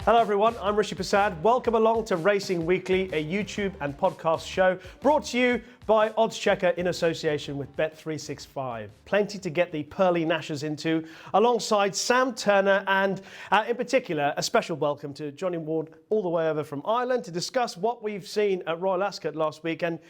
Hello everyone, I'm Rishi Persad. Welcome along to Racing Weekly, a YouTube and podcast show brought to you by oddschecker in association with Bet365. Plenty to get the pearly gnashers into, alongside Sam Turner and, in particular, a special welcome to Johnny Ward all the way over from Ireland to discuss what we've seen at Royal Ascot last week. And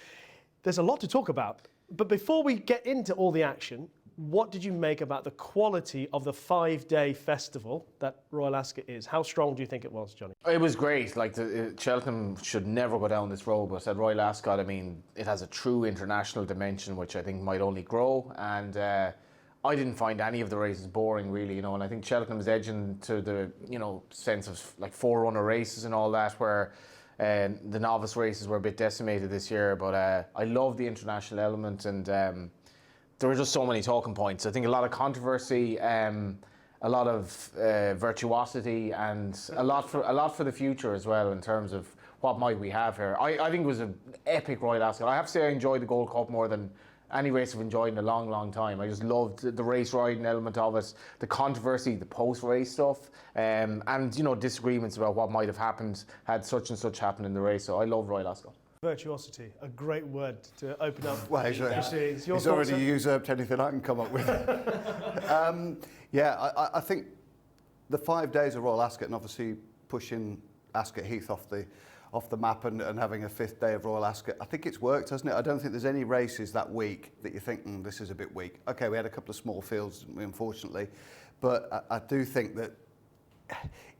there's a lot to talk about. But before we get into all the action, what did you make about the quality of the 5-day festival that Royal Ascot is? How strong do you think it was, Johnny? It was great. Like, Cheltenham should never go down this road, but at Royal Ascot, I mean, it has a true international dimension, which I think might only grow. And I didn't find any of the races boring, really, you know. And I think Cheltenham's edging to the, you know, sense of like forerunner races and all that, where the novice races were a bit decimated this year. But I love the international element, and there were just so many talking points. I think a lot of controversy, a lot of virtuosity, and a lot for the future as well in terms of what might we have here. I think it was an epic Royal Ascot. I have to say I enjoyed the Gold Cup more than any race I've enjoyed in a long, long time. I just loved the race riding element of it, the controversy, the post-race stuff, and you know, disagreements about what might have happened had such and such happened in the race. So I love Royal Ascot. Virtuosity, a great word to open up. Well, he's already usurped anything I can come up with. I think the 5 days of Royal Ascot, and obviously pushing Ascot Heath off the map and having a 5th day of Royal Ascot, I think it's worked, hasn't it? I don't think there's any races that week that you think, this is a bit weak. Okay, we had a couple of small fields, didn't we, unfortunately, but I do think that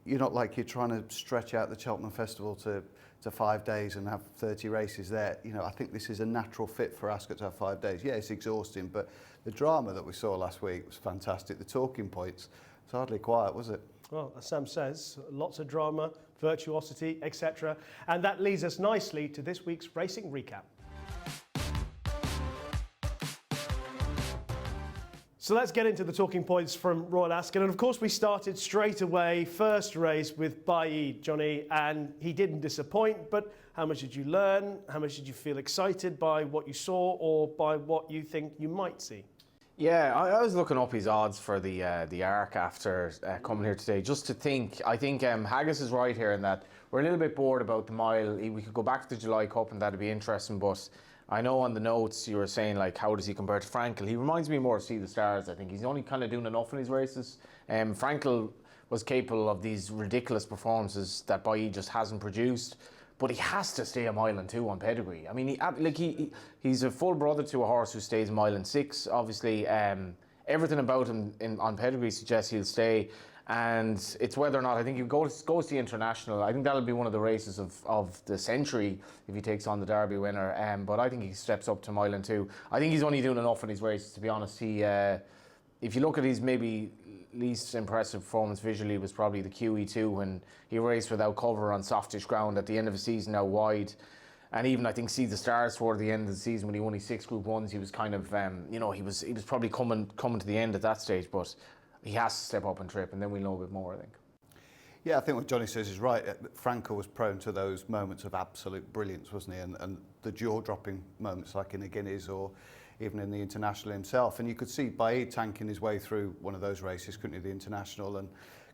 you're not like you're trying to stretch out the Cheltenham Festival to 5 days and have 30 races there. You know, I think this is a natural fit for Ascot to have 5 days. Yeah, it's exhausting, but the drama that we saw last week was fantastic. The talking points, it's hardly quiet, was it? Well, as Sam says, lots of drama, virtuosity, etc. And that leads us nicely to this week's racing recap. So let's get into the talking points from Royal Ascot. And of course, we started straight away, first race with Baaeed, Johnny, and he didn't disappoint. But how much did you learn? How much did you feel excited by what you saw or by what you think you might see? Yeah, I was looking up his odds for the Arc after coming here today, just to think. I think Haggis is right here in that we're a little bit bored about the mile. We could go back to the July Cup and that'd be interesting, but I know on the notes you were saying, like, how does he compare to Frankel? He reminds me more of See the Stars. I think he's only kind of doing enough in his races. Frankel was capable of these ridiculous performances that Baaeed just hasn't produced, but he has to stay a mile and 2 on pedigree. I mean, he's a full brother to a horse who stays a mile and 6. Obviously, everything about him on pedigree suggests he'll stay. And it's whether or not, I think he goes to the international. I think that'll be one of the races of the century if he takes on the Derby winner. But I think he steps up to mile and 2. I think he's only doing enough in his races, to be honest. If you look at his maybe least impressive performance visually, was probably the QE2 when he raced without cover on softish ground at the end of a season out wide. And even I think See the Stars toward the end of the season when he won his 6 Group 1s, he was kind of, he was probably coming to the end at that stage. But he has to step up and trip, and then we'll know a bit more, I think. Yeah, I think what Johnny says is right. Franco was prone to those moments of absolute brilliance, wasn't he? And the jaw-dropping moments like in the Guineas or even in the International himself. And you could see Baaeed tanking his way through one of those races, couldn't you, the International, and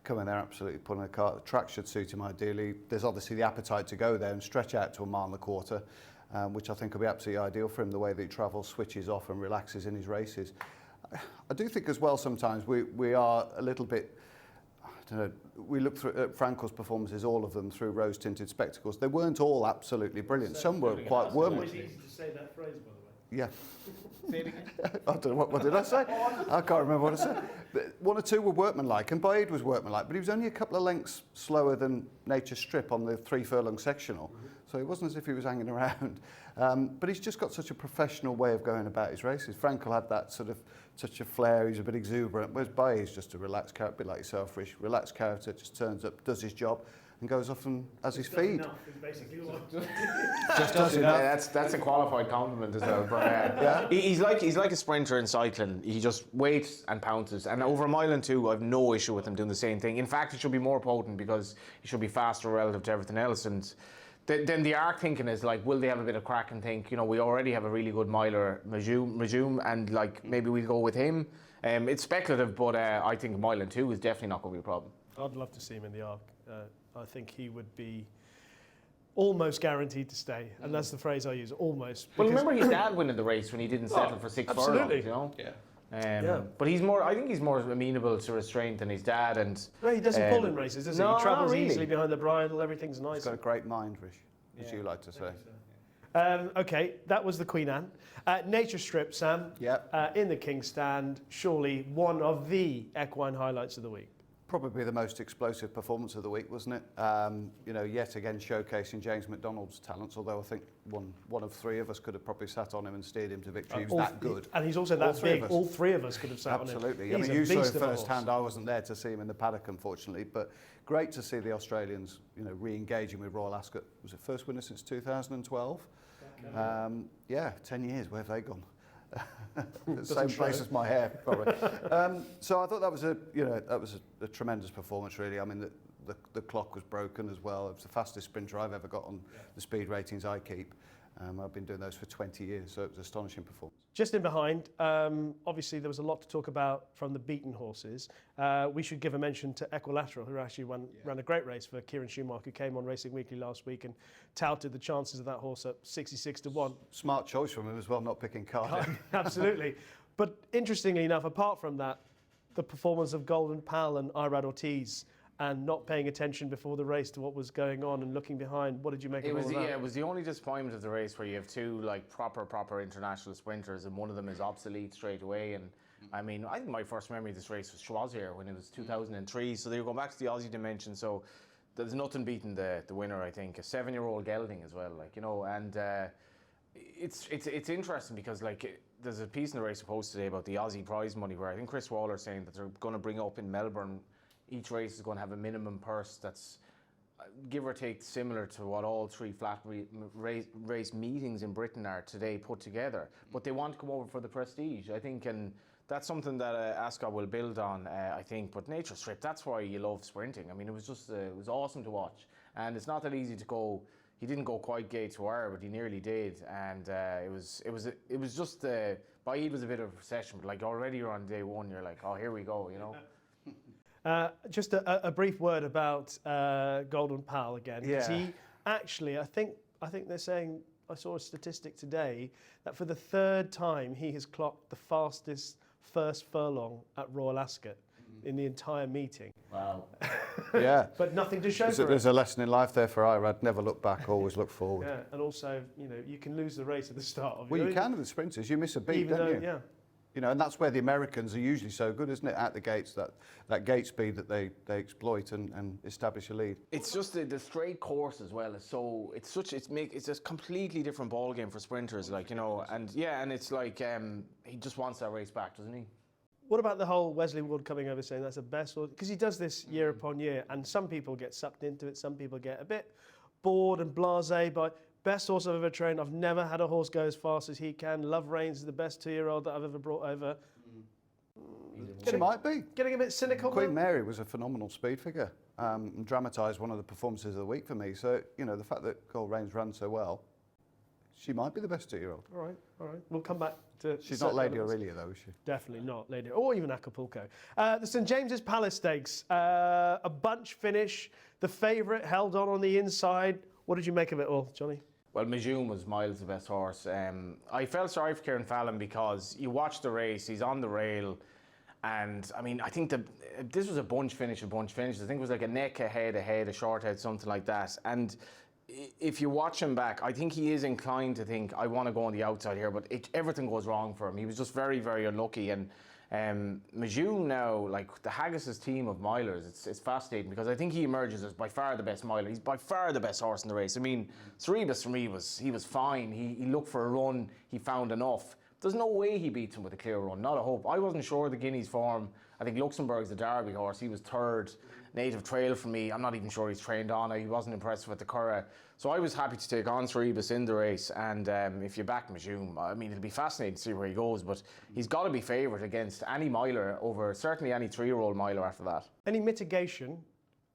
coming there absolutely pulling a cart. The track should suit him ideally. There's obviously the appetite to go there and stretch out to a mile and a quarter, which I think will be absolutely ideal for him, the way that he travels, switches off and relaxes in his races. I do think as well sometimes we are a little bit, I don't know, we look through at Frankel's performances, all of them through rose-tinted spectacles. They weren't all absolutely brilliant. Some were quite worm. It's easy to say that phrase, by the way. Yeah. Say it again. I don't know, what did I say? I can't remember what I said. But 1 or 2 were workmanlike, and Baaeed was workmanlike, but he was only a couple of lengths slower than Nature Strip on the 3 furlong sectional. So it wasn't as if he was hanging around. But he's just got such a professional way of going about his races. Frankel had that sort of touch of flair, he's a bit exuberant, whereas Baaeed's just a relaxed character, a bit like yourself, Rish. Relaxed character, just turns up, does his job, and goes off and has his feed. Just does enough. Yeah, that's a qualified compliment as well. But yeah. He's like a sprinter in cycling. He just waits and pounces. And over a mile and 2, I've no issue with him doing the same thing. In fact, it should be more potent because he should be faster relative to everything else. And then the arc thinking is like, will they have a bit of crack and think, you know, we already have a really good miler, Majum, and like maybe we'll go with him. It's speculative, but I think a mile and 2 is definitely not going to be a problem. I'd love to see him in the Arc. I think he would be almost guaranteed to stay, and that's the phrase I use, almost. Well, remember his dad winning the race when he didn't settle for 6 furlongs, you know? Yeah. But he's more. I think he's more amenable to restraint than his dad. And No, he doesn't pull in races, does he? no, He travels not really. easily behind the bridle. Everything's nice. He's got a great mind, Rishi, as you like to say. Okay, that was the Queen Anne. Nature Strip, Sam. Yep. In the King's Stand, surely one of the equine highlights of the week. Probably the most explosive performance of the week, wasn't it? Yet again showcasing James McDonald's talents, although I think one of three of us could have probably sat on him and steered him to victory. He was that good. And he's also that big. All three of us could have sat Absolutely. on him. I mean, you saw it firsthand. I wasn't there to see him in the paddock, unfortunately, but great to see the Australians, re-engaging with Royal Ascot. Was it first winner since 2012? 10 years. Where have they gone? Same place as my hair, probably. So I thought that was a tremendous performance, really. I mean, the clock was broken as well. It was the fastest sprinter I've ever got on the speed ratings I keep. I've been doing those for 20 years, so it was an astonishing performance. Just in behind, obviously there was a lot to talk about from the beaten horses. We should give a mention to Equilateral, who actually ran a great race for Kieran Schumacher, who came on Racing Weekly last week and touted the chances of that horse at 66 to 1. Smart choice from him as well, not picking Cardiff. Absolutely. But interestingly enough, apart from that, the performance of Golden Pal and Irad Ortiz and not paying attention before the race to what was going on and looking behind. What did you make of all of that? It was the only disappointment of the race where you have two proper international sprinters and one of them is obsolete straight away. And I mean, I think my first memory of this race was Schwazier when it was 2003. So they were going back to the Aussie dimension. So there's nothing beating the winner, I think. A 7-year-old gelding as well, and it's interesting because there's a piece in the race post today about the Aussie prize money where I think Chris Waller's saying that they're going to bring up in Melbourne. Each race is going to have a minimum purse that's, give or take, similar to what all three flat race meetings in Britain are today put together. But they want to come over for the prestige, I think, and that's something that Ascot will build on, I think. But Nature Strip, that's why you love sprinting. I mean, it was just, it was awesome to watch. And it's not that easy to go. He didn't go quite gate to wire, but he nearly did. And it was just, Baaeed was a bit of a procession, but already you're on day one, you're like, oh, here we go, Just a brief word about Golden Pal again. Yeah. He actually, I think they're saying, I saw a statistic today that for the third time he has clocked the fastest first furlong at Royal Ascot in the entire meeting. Wow. Yeah. But nothing to show for it. There's a lesson in life there for Irad. Never look back, always look forward. Yeah, and also, you can lose the race at the start of Well, you can with the sprinters. You miss a beat, even don't though, you? yeah. And that's where the Americans are usually so good, isn't it? At the gates, that gate speed that they exploit and establish a lead. It's just the straight course as well. It's a completely different ball game for sprinters, and it's he just wants that race back, doesn't he? What about the whole Wesley Wood coming over saying that's the best? Because he does this year upon year, and some people get sucked into it, some people get a bit bored and blasé by best horse I've ever trained. I've never had a horse go as fast as he can. Love Reigns is the best 2-year-old that I've ever brought over. She might be. Getting a bit cynical. Queen Mary was a phenomenal speed figure and dramatised one of the performances of the week for me. So, the fact that Gold Reigns ran so well, she might be the best 2-year-old. All right. We'll come back to... She's not Lady Aurelia, though, is she? Definitely not Lady, or even Acapulco. The St James's Palace Stakes, a bunch finish. The favourite held on the inside. What did you make of it all, Johnny? Well, Majum was miles the best horse. I felt sorry for Kieran Fallon because you watch the race, he's on the rail, and I mean, I think this was a bunch finish. I think it was like a neck ahead, a short head, something like that. And if you watch him back, I think he is inclined to think, I want to go on the outside here, but everything goes wrong for him. He was just very, very unlucky. And Majum now, the Haggis's team of milers, it's fascinating because I think he emerges as by far the best miler. He's by far the best horse in the race. I mean, Cerebus for me he was fine. He looked for a run, he found enough. There's no way he beats him with a clear run, not a hope. I wasn't sure of the Guinea's form. I think Luxembourg's the Derby horse. He was third. Native Trail for me. I'm not even sure he's trained on it. He wasn't impressed with the Curragh. So I was happy to take on Cerebus in the race. And if you back Majum, I mean, it'll be fascinating to see where he goes. But he's got to be favourite against any miler over, certainly any 3-year-old miler after that. Any mitigation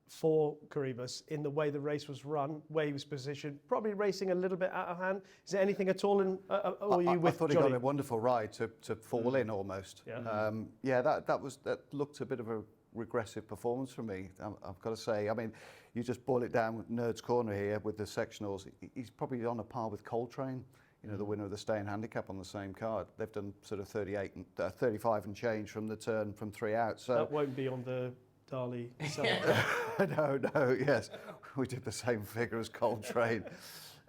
for Kiprios in the way the race was run, where he was positioned, probably racing a little bit out of hand? Is there anything at all in? Or you with I thought Johnny? he got a wonderful ride to fall in almost. Yeah. That looked a bit of a regressive performance from me, I've got to say. I mean, you just boil it down with Nerd's Corner here with the sectionals. He's probably on a par with Coltrane, you know, the winner of the Staying Handicap on the same card. They've done sort of 35 and change from the turn from 3 out. So that won't be on the Dali. no, yes. We did the same figure as Coltrane.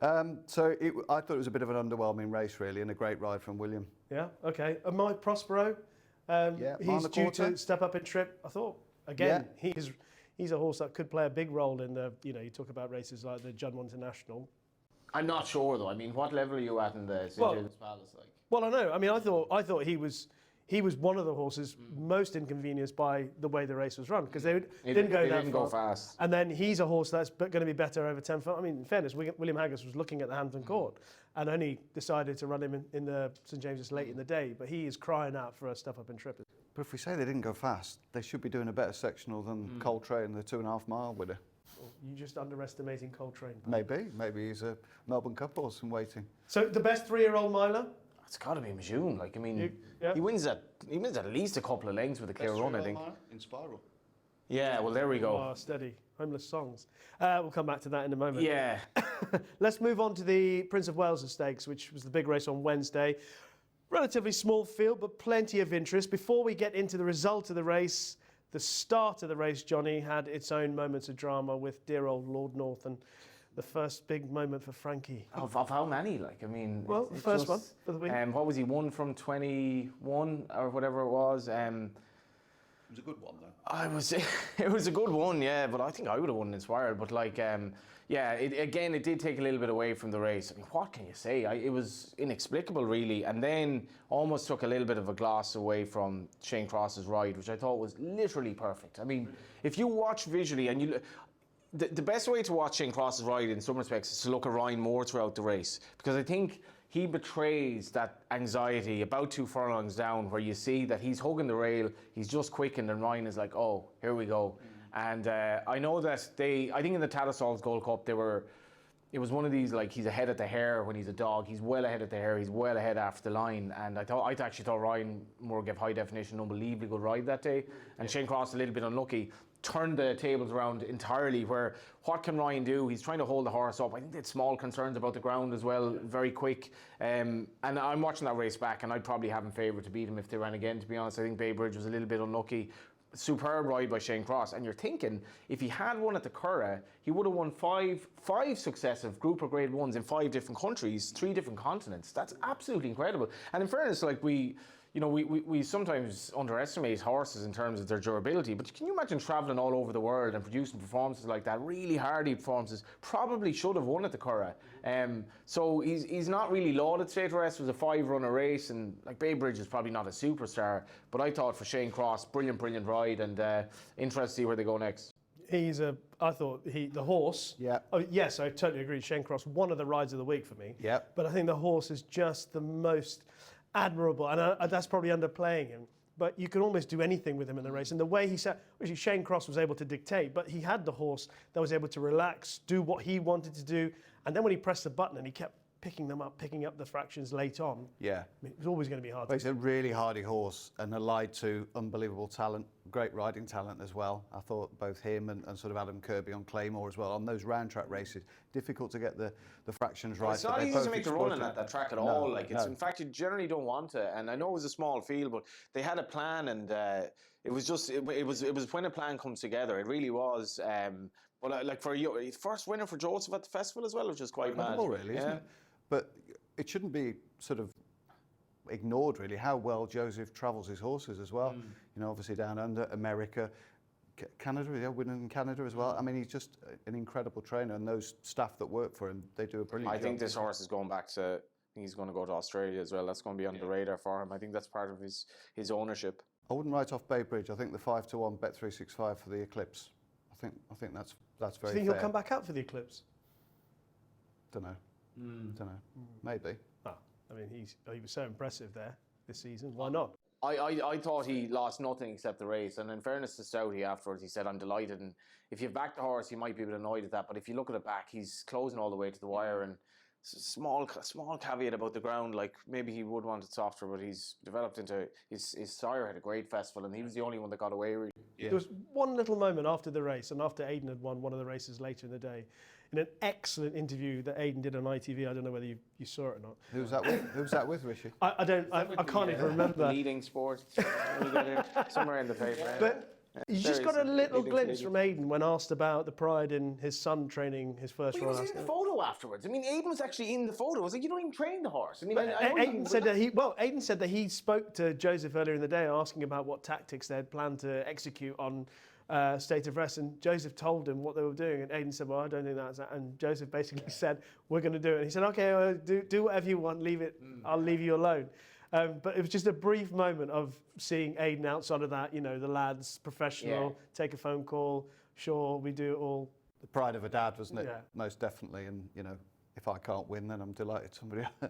I thought it was a bit of an underwhelming race, really, and a great ride from William. Yeah, okay. And my Prospero, he's due to step up in trip. I thought, again, he's a horse that could play a big role in the, you know, you talk about races like the Juddmonte International. I'm not sure though. I mean, what level are you at in the St James Palace? Like? Well, I know. I mean, I thought he was one of the horses most inconvenienced by the way the race was run because they didn't go fast. And then he's a horse that's going to be better over 10 foot. I mean, in fairness, William Haggas was looking at the Hampton Court and only decided to run him in the St James's late in the day. But he is crying out for a step up in trip. But if we say they didn't go fast, they should be doing a better sectional than Coltrane, the 2.5 mile winner. Well, you're just underestimating Coltrane. Maybe he's a Melbourne Cup horse in waiting. So the best 3-year-old miler? It's got to be Majoon. Like, I mean, he wins at least a couple of lengths with a clear run, I think. In Spiral. Yeah, well, there we go. Oh, steady. Homeless songs. We'll come back to that in a moment. Yeah. Let's move on to the Prince of Wales Stakes, which was the big race on Wednesday. Relatively small field, but plenty of interest. Before we get into the result of the race, the start of the race, Johnny, had its own moments of drama with dear old Lord North and the first big moment for Frankie. Of how many? Like, I mean... Well, the first one for the win. What was he, 1 from 21 or whatever it was? It was a good one, though. It was a good one, yeah, but I think I would have won Inspired. But, like, it did take a little bit away from the race. I mean, what can you say? It was inexplicable, really, and then almost took a little bit of a gloss away from Shane Cross's ride, which I thought was literally perfect. I mean, if you watch visually and you... The best way to watch Shane Cross's ride in some respects is to look at Ryan Moore throughout the race, because I think he betrays that anxiety about 2 furlongs down where you see that he's hugging the rail, he's just quickened, and Ryan is like, oh, here we go. And I know that I think in the Tattersall's Gold Cup, it was one of these, like, he's ahead at the hare when he's a dog, he's well ahead at the hare, he's well ahead after the line, and I actually thought Ryan Moore gave high definition, unbelievably good ride that day, and Shane Cross a little bit unlucky, turned the tables around entirely, where what can Ryan do? He's trying to hold the horse up. I think they had small concerns about the ground as well, very quick. And I'm watching that race back, and I'd probably have him favoured to beat him if they ran again, to be honest. I think Baaeed was a little bit unlucky. Superb ride by Shane Cross. And you're thinking, if he had won at the Curragh, he would have won five successive Grouper Grade 1s in 5 different countries, 3 different continents. That's absolutely incredible. And in fairness, like, we sometimes underestimate horses in terms of their durability, but can you imagine travelling all over the world and producing performances like that, really hardy performances? Probably should have won at the Curragh. So he's not really lauded straight rest. It was a 5-runner race, and like Baaeed is probably not a superstar, but I thought for Shane Cross, brilliant ride, and interested to see where they go next. The horse. Yeah. Oh, yes, I totally agree. Shane Cross, one of the rides of the week for me. Yeah. But I think the horse is just the most admirable, and that's probably underplaying him. But you can almost do anything with him in the race. And the way he sat, actually Shane Cross was able to dictate, but he had the horse that was able to relax, do what he wanted to do. And then when he pressed the button and he kept picking up the fractions late on. Yeah. I mean, it was always going to be hard. Well, he's a really hardy horse and allied to unbelievable talent, great riding talent as well. I thought both him and sort of Adam Kirby on Claymore as well, on those round track races, difficult to get the fractions right. It's not easy to make the run on that track at all. Like, it's in fact, you generally don't want to. And I know it was a small field, but they had a plan, and it was when a plan comes together. It really was. But like for you, first winner for Joseph at the festival as well, which is quite mad. Really, isn't it? But it shouldn't be sort of ignored, really, how well Joseph travels his horses as well. You know, obviously down under, America, Canada, winning in Canada as well. I mean, he's just an incredible trainer, and those staff that work for him, they do a brilliant job. I think this horse is going back to, I think he's going to go to Australia as well. That's going to be on the radar for him. I think that's part of his ownership. I wouldn't write off Baaeed. I think the 5-1 Bet365 for the Eclipse. I think that's very fair. Do you think he'll come back out for the Eclipse? Don't know. Maybe. Oh, I mean, he was so impressive there this season. Why not? I thought he lost nothing except the race, and in fairness to Stouty afterwards, he said, I'm delighted, and if you back the horse, you might be a bit annoyed at that, but if you look at it back, he's closing all the way to the wire, and small caveat about the ground. Like maybe he would want it softer, but he's developed into his sire had a great festival, and he was the only one that got away. Really. Yeah. There was one little moment after the race, and after Aidan had won one of the races later in the day, in an excellent interview that Aidan did on ITV. I don't know whether you saw it or not. Who was that with? Who was that with, Rishi? I can't even remember. Leading sports somewhere in the paper. But you just got a little glimpse from Aidan when asked about the pride in his son training his first Well, he Royal was in the Ascot. photo afterwards. I mean, Aidan was actually in the photo. I was like, you don't even train the horse. I mean, Aidan said that he spoke to Joseph earlier in the day asking about what tactics they had planned to execute on State of Rest, and Joseph told him what they were doing, and Aidan said, well, I don't think that's that. And Joseph basically said, we're going to do it. And he said, okay, well, do whatever you want, leave it, I'll leave you alone. But it was just a brief moment of seeing Aidan outside of that, the lads, professional, take a phone call, sure, we do it all. The pride of a dad, wasn't it? Yeah. Most definitely. And, if I can't win, then I'm delighted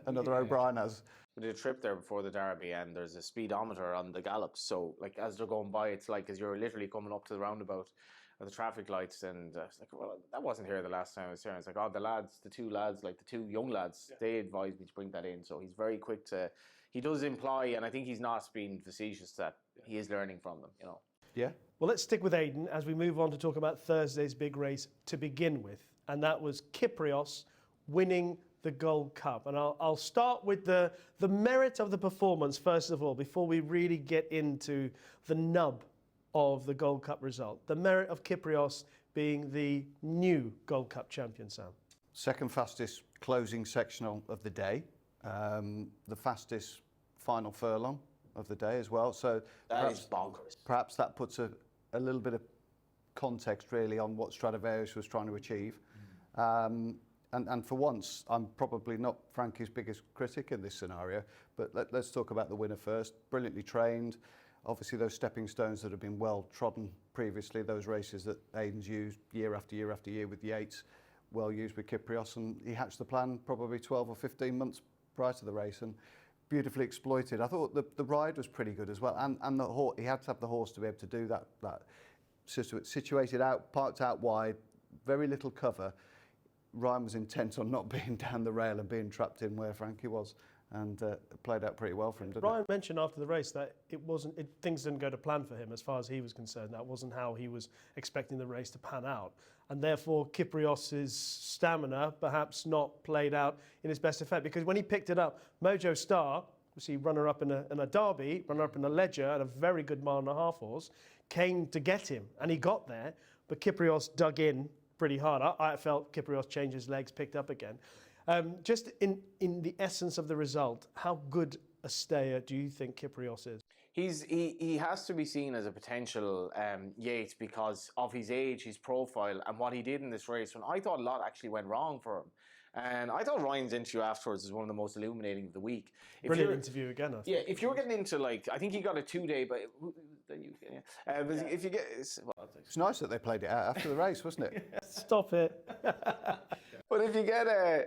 another O'Brien has. We did a trip there before the Derby, and there's a speedometer on the gallops. So, like, as they're going by, it's like as you're literally coming up to the roundabout at the traffic lights. And it's like, well, that wasn't here the last time I was here. And it's like, the two lads, like the two young lads, they advised me to bring that in. So he's very quick to. He does imply, and I think he's not being facetious, that he is learning from them. Yeah. Well, let's stick with Aidan as we move on to talk about Thursday's big race to begin with, and that was Kiprios winning the Gold Cup. And I'll start with the merit of the performance first of all, before we really get into the nub of the Gold Cup result. The merit of Kiprios being the new Gold Cup champion, Sam. Second fastest closing sectional of the day. The fastest final furlong of the day as well. So That is bonkers. Perhaps that puts a little bit of context really on what Stradivarius was trying to achieve. And for once, I'm probably not Frankie's biggest critic in this scenario, but let's talk about the winner first. Brilliantly trained. Obviously, those stepping stones that have been well trodden previously, those races that Aidan's used year after year after year with Yates, well used with Kiprios, and he hatched the plan probably 12 or 15 months prior to the race and beautifully exploited. I thought the ride was pretty good as well, and the horse, he had to have the horse to be able to do that situated out, parked out wide, very little cover. Ryan was intent on not being down the rail and being trapped in where Frankie was, and it played out pretty well for him, didn't it? Ryan mentioned after the race that things didn't go to plan for him as far as he was concerned. That wasn't how he was expecting the race to pan out. And therefore, Kiprios' stamina perhaps not played out in his best effect, because when he picked it up, Mojo Star, obviously runner-up in a Derby, runner-up in a Ledger, and a very good mile-and-a-half horse, came to get him, and he got there, but Kiprios dug in pretty hard. I felt Kiprios changed his legs, picked up again. Just in the essence of the result, how good a stayer do you think Kiprios is? He has to be seen as a potential Yates because of his age, his profile, and what he did in this race. When I thought a lot actually went wrong for him. And I thought Ryan's interview afterwards was one of the most illuminating of the week. Brilliant interview again, I think. Yeah, if you're getting into, like, I think he got a 2-day, but if you get... It's nice that they played it out after the race, wasn't it? Stop it. But if you get I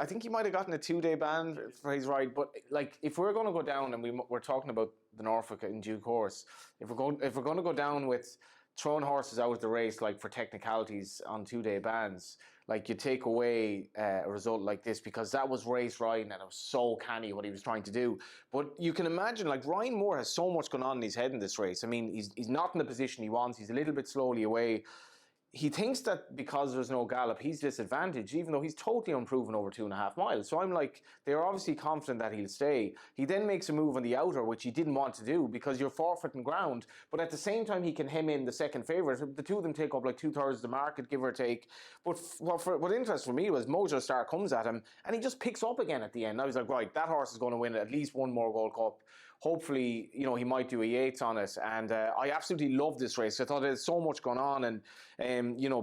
think he might have gotten a 2-day ban for his ride. But like, if we're going to go down, and we're talking about the Norfolk in due course, if we're going to go down with throwing horses out of the race, like for technicalities on 2-day bans, like you take away a result like this, because that was race Ryan and it was so canny what he was trying to do. But you can imagine, like, Ryan Moore has so much going on in his head in this race. I mean, he's not in the position he wants. He's a little bit slowly away. He thinks that because there's no gallop, he's disadvantaged, even though he's totally unproven over 2.5 miles. So I'm like, they're obviously confident that he'll stay. He then makes a move on the outer, which he didn't want to do because you're forfeiting ground. But at the same time, he can hem in the second favourite. The two of them take up like 2/3 of the market, give or take. But what interested for me was Mojo Star comes at him and he just picks up again at the end. I was like, right, that horse is going to win at least one more Gold Cup. Hopefully, he might do a Yates on it. And I absolutely love this race. I thought there's so much going on. And,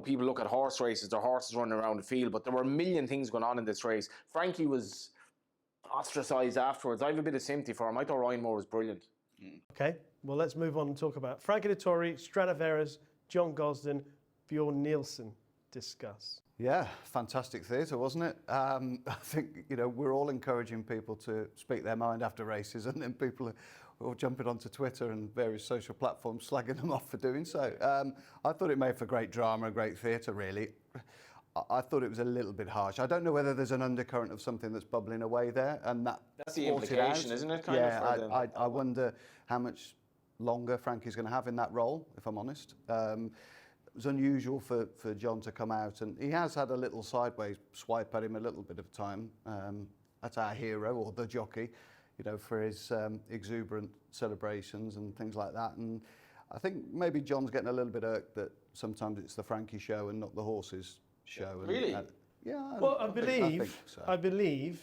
people look at horse races, their horses running around the field. But there were a million things going on in this race. Frankie was ostracised afterwards. I have a bit of sympathy for him. I thought Ryan Moore was brilliant. Okay, well, let's move on and talk about Frankie Dettori, Stradivarius, John Gosden, Bjorn Nielsen. Discuss. Yeah, fantastic theatre, wasn't it? I think, we're all encouraging people to speak their mind after races, and then people are all jumping onto Twitter and various social platforms slagging them off for doing so. I thought it made for great drama and great theatre, really. I thought it was a little bit harsh. I don't know whether there's an undercurrent of something that's bubbling away there, and that's the brought it implication, out. isn't it? I wonder how much longer Frankie's going to have in that role, if I'm honest. It was unusual for John to come out, and he has had a little sideways swipe at him a little bit of time. That's our hero, or the jockey, for his exuberant celebrations and things like that. And I think maybe John's getting a little bit irked that sometimes it's the Frankie show and not the horses show. Really? Yeah. Well, I think so. I believe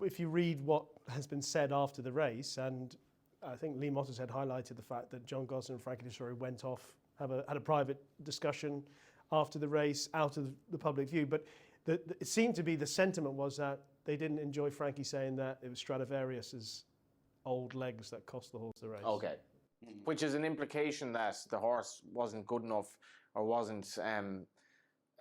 if you read what has been said after the race, and I think Lee Motors had highlighted the fact that John Gosden and Frankie Dettori went off, had a private discussion after the race, out of the public view. But it seemed to be the sentiment was that they didn't enjoy Frankie saying that it was Stradivarius's old legs that cost the horse the race. Okay. Which is an implication that the horse wasn't good enough, or wasn't,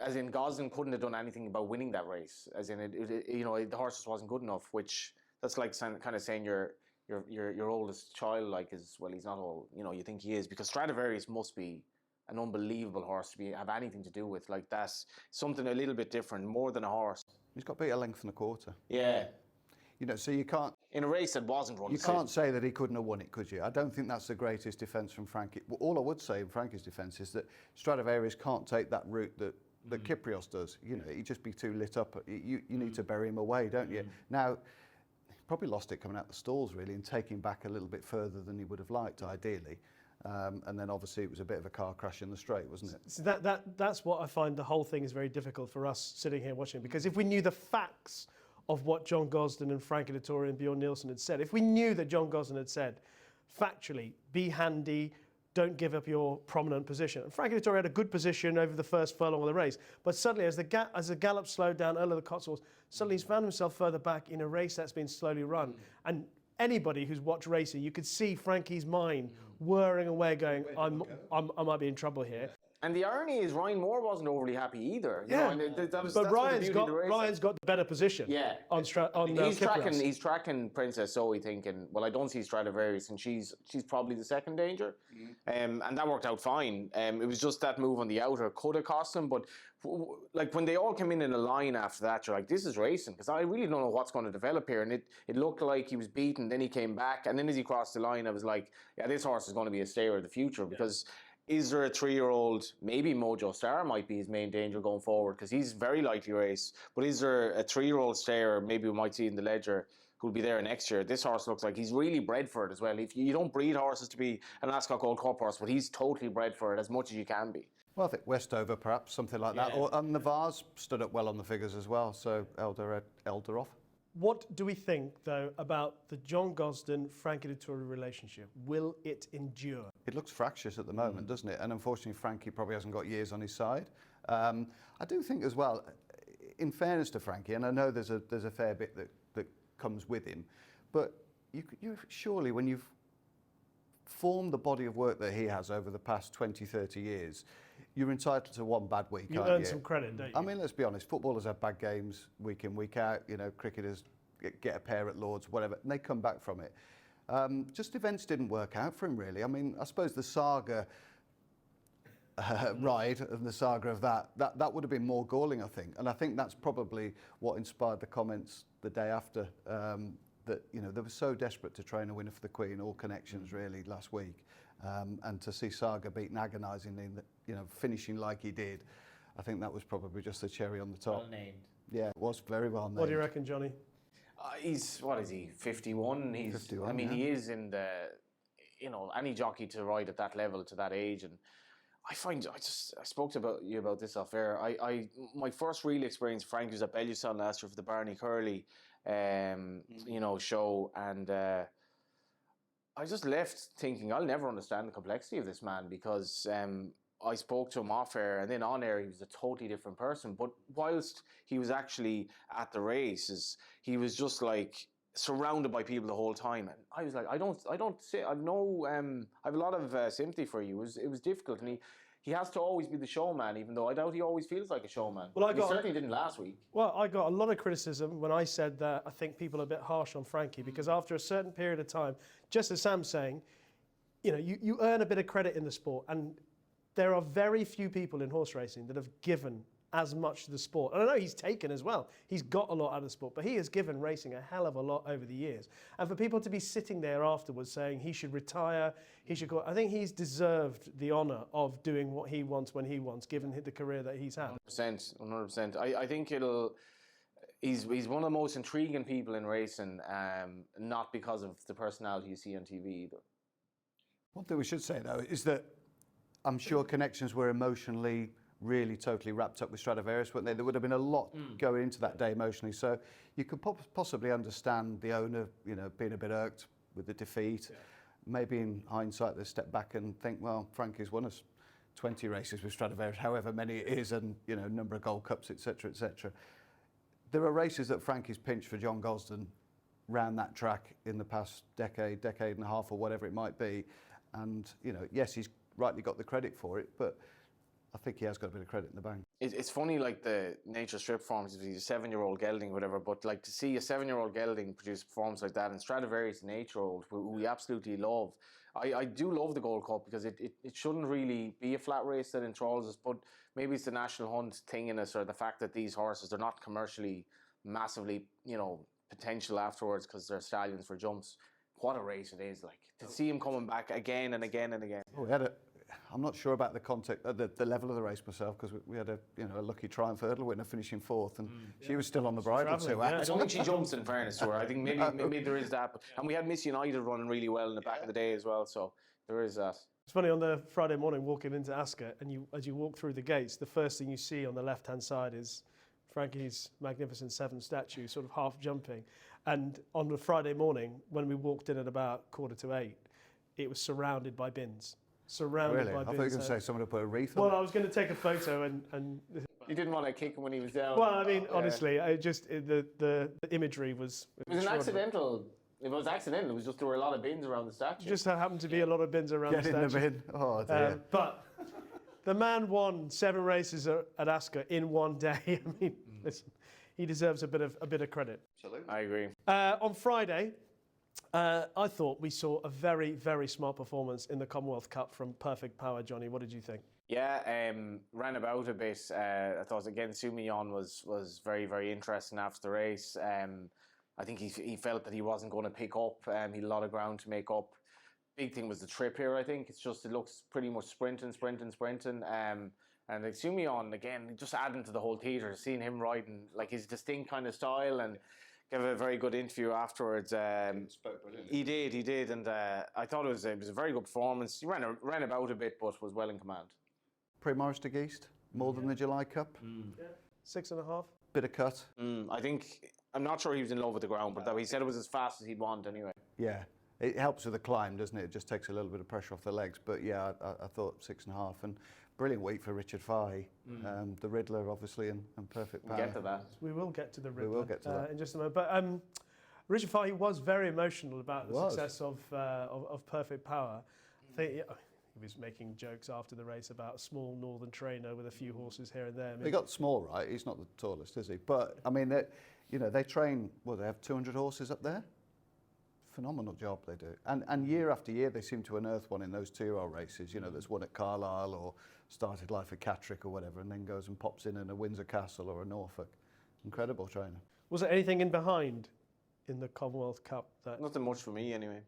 as in Gosden couldn't have done anything about winning that race. As in, the horse just wasn't good enough. Which that's like kind of saying your oldest child, like, is, well, he's not old. You think he is, because Stradivarius must be an unbelievable horse to have anything to do with. Like, that's something a little bit different, more than a horse. He's got beat a length and a quarter. Yeah. So you can't... In a race that wasn't run. You can't say that he couldn't have won it, could you? I don't think that's the greatest defence from Frankie. Well, all I would say in Frankie's defence is that Stradivarius can't take that route that Kiprios does. He'd just be too lit up. You need to bury him away, don't you? Now, he probably lost it coming out the stalls, really, and taking back a little bit further than he would have liked, ideally. And then obviously it was a bit of a car crash in the straight, wasn't it? So that's what I find the whole thing is very difficult for us sitting here watching, because if we knew the facts of what John Gosden and Frankie Dettori and Bjorn Nielsen had said, if we knew that John Gosden had said, factually, be handy, don't give up your prominent position. And Frankie Dettori had a good position over the first furlong of the race, but suddenly as the gallop slowed down early the Cotswolds, suddenly he's found himself further back in a race that's been slowly run. And anybody who's watched racing, you could see Frankie's mind whirring away, going, I might be in trouble here. And the irony is, Ryan Moore wasn't overly happy either. But Ryan's got the better position. Yeah. He's tracking Princess Zoe, thinking, well, I don't see Stradivarius, and she's probably the second danger. And that worked out fine. It was just that move on the outer could have cost him. But like, when they all came in a line after that, you're like, this is racing, because I really don't know what's going to develop here. And it looked like he was beaten, then he came back, and then as he crossed the line, I was like, yeah, this horse is going to be a stayer of the future, because is there a 3-year-old, maybe Mojo Star might be his main danger going forward, because he's very likely to race, but is there a 3-year-old stayer, maybe we might see in the Ledger, who'll be there next year? This horse looks like he's really bred for it as well. If you don't breed horses to be an Ascot Gold Cup horse, but he's totally bred for it as much as you can be. Well, I think Westover, perhaps, something like that. And the Vars stood up well on the figures as well, so Elder off. What do we think, though, about the John Gosden-Frankie Dettori relationship? Will it endure? It looks fractious at the moment, doesn't it? And unfortunately, Frankie probably hasn't got years on his side. I do think as well, in fairness to Frankie, and I know there's a fair bit that comes with him, but you surely, when you've formed the body of work that he has over the past 20, 30 years, you're entitled to one bad week, you earn some credit, don't you? I mean, let's be honest, footballers have bad games week in, week out. Cricketers get a pair at Lords, whatever, and they come back from it. Just events didn't work out for him, really. I mean, I suppose the saga ride and the saga of that would have been more galling, I think. And I think that's probably what inspired the comments the day after, that they were so desperate to train a winner for the Queen, all connections really, last week, and to see Saga beaten agonisingly, finishing like he did, I think that was probably just the cherry on the top. Well named. Yeah, it was very well named. What do you reckon, Johnny? What is he, 51? 51, I mean, yeah. he is in the, any jockey to ride at that level, to that age. And I spoke to you about this off air. My first real experience, Frank, was at Belluson last year for the Barney Curley, show. And I just left thinking, I'll never understand the complexity of this man, because I spoke to him off air, and then on air he was a totally different person. But whilst he was actually at the races, he was just like surrounded by people the whole time. And I was like, I have a lot of sympathy for you. It was difficult, and he has to always be the showman, even though I doubt he always feels like a showman. Well, he certainly didn't last week. Well, I got a lot of criticism when I said that I think people are a bit harsh on Frankie, because after a certain period of time, just as Sam's saying, you earn a bit of credit in the sport, and there are very few people in horse racing that have given as much to the sport. And I know he's taken as well. He's got a lot out of the sport, but he has given racing a hell of a lot over the years. And for people to be sitting there afterwards saying he should retire, he should go, I think he's deserved the honour of doing what he wants when he wants, given the career that he's had. 100%. I think he's one of the most intriguing people in racing, not because of the personality you see on TV either. One thing we should say, though, is that I'm sure connections were emotionally really totally wrapped up with Stradivarius, weren't they? There would have been a lot going into that day emotionally. So you could possibly understand the owner, being a bit irked with the defeat. Yeah. Maybe in hindsight, they step back and think, well, Frankie's won us 20 races with Stradivarius, however many it is, and, number of Gold Cups, etc., etc. There are races that Frankie's pinched for John Gosden round that track in the past decade and a half, or whatever it might be. And, yes, he's rightly got the credit for it, but I think he has got a bit of credit in the bank. It's funny, like the nature strip forms, if he's a 7-year-old gelding or whatever, but like to see a 7-year-old gelding produce a performance like that, and Stradivarius, an 8-year-old, who we absolutely love. I do love the Gold Cup because it shouldn't really be a flat race that enthralls us, but maybe it's the national hunt thing in us, or the fact that these horses, they're not commercially massively, potential afterwards because they're stallions for jumps. What a race it is, like, to see him coming back again and again and again. Oh, I'm not sure about the context, the level of the race myself, because we had a lucky Triumph hurdle winner finishing 4th, and she was still on the bridle too. I don't think she jumps, in fairness to her. I think maybe there is that. And we had Miss United running really well in the back of the day as well, so there is that. It's funny, on the Friday morning walking into Ascot, and as you walk through the gates, the first thing you see on the left-hand side is Frankie's magnificent 7 statue, sort of half jumping. And on the Friday morning, when we walked in at about 7:45, it was surrounded by bins. Surrounded by bins. I thought you were going to say someone had put a wreath on. Well, I was going to take a photo and You didn't want to kick him when he was down. Well, I mean, honestly, the imagery was... It was an accidental... If it was accidental, it was just there were a lot of bins around the statue. Just happened to be a lot of bins around the statue. Get in the bin. Oh, dear. But the man won 7 races at Ascot in one day. I mean, listen, he deserves a bit of credit. Absolutely. I agree. On Friday, I thought we saw a very, very smart performance in the Commonwealth Cup from Perfect Power. Johnny, what did you think? Yeah, ran about a bit. I thought, again, Soumillon was very, very interesting after the race. I think he felt that he wasn't going to pick up. He had a lot of ground to make up. Big thing was the trip here, I think. It looks pretty much sprinting. And like Soumillon, again, just adding to the whole theatre, seeing him riding like his distinct kind of style, and gave a very good interview afterwards. Spoke brilliantly. He did, and I thought it was a very good performance. He ran about a bit, but was well in command. Pre-Morris de Geest, more than the July Cup. Yeah. 6.5. Bit of cut. I'm not sure he was in love with the ground, but he said it was as fast as he'd want anyway. Yeah, it helps with the climb, doesn't it? It just takes a little bit of pressure off the legs. But yeah, I thought 6.5, and brilliant week for Richard Fahey. The Riddler, obviously, and Perfect Power. We'll get to that. We will get to the Riddler. We will get to that in just a moment. But Richard Fahey was very emotional about the success of Perfect Power. I think he was making jokes after the race about a small northern trainer with a few horses here and there. I mean, he got small, right? He's not the tallest, is he? But I mean, they train. Well, they have 200 horses up there. Phenomenal job they do, and year after year they seem to unearth one in those 2-year-old races. There's one at Carlisle or started life at Catterick or whatever, and then goes and pops in a Windsor Castle or a Norfolk. Incredible trainer. Was there anything in behind in the Commonwealth Cup that? Nothing much for me anyway.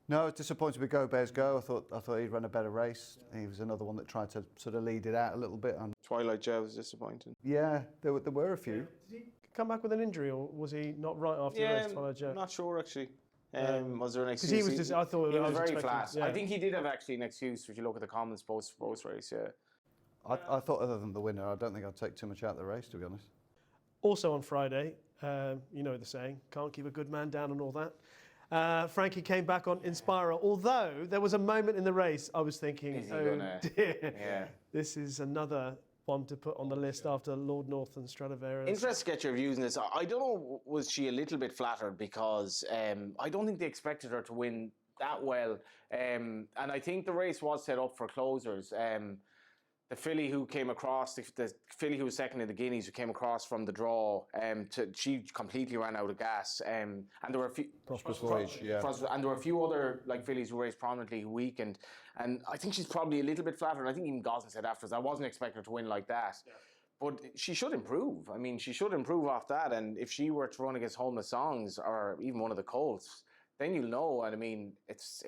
No, disappointed with Go Bears Go. I thought he'd run a better race. He was another one that tried to sort of lead it out a little bit. And Twilight Joe was disappointing. Yeah, there were a few. Did he come back with an injury, or was he not right after the race? Twilight Joe? I'm not sure actually. Was there an excuse? Because he was I thought he was very expecting, flat. Yeah. I think he did have actually an excuse if you look at the comments post race. Yeah. I thought, other than the winner, I don't think I'd take too much out of the race, to be honest. Also on Friday, you know the saying, can't keep a good man down and all that. Frankie came back on Inspirer, although there was a moment in the race I was thinking, dear, this is another one to put on the list after Lord North and Stradivarius. Interesting to get your views on this. I don't know, was she a little bit flattered because I don't think they expected her to win that well. And I think the race was set up for closers. The filly who came across, the filly who was second in the Guineas, who came across from the draw, she completely ran out of gas. And there were a few Prosperous Voyage, and there were a few other fillies who raced prominently who weakened. And I think she's probably a little bit flattered. And I think even Gosden said afterwards, I wasn't expecting her to win like that. Yeah. But she should improve. I mean, she should improve off that. And if she were to run against Homeless Songs or even one of the Colts, then you'll know. And I mean, it's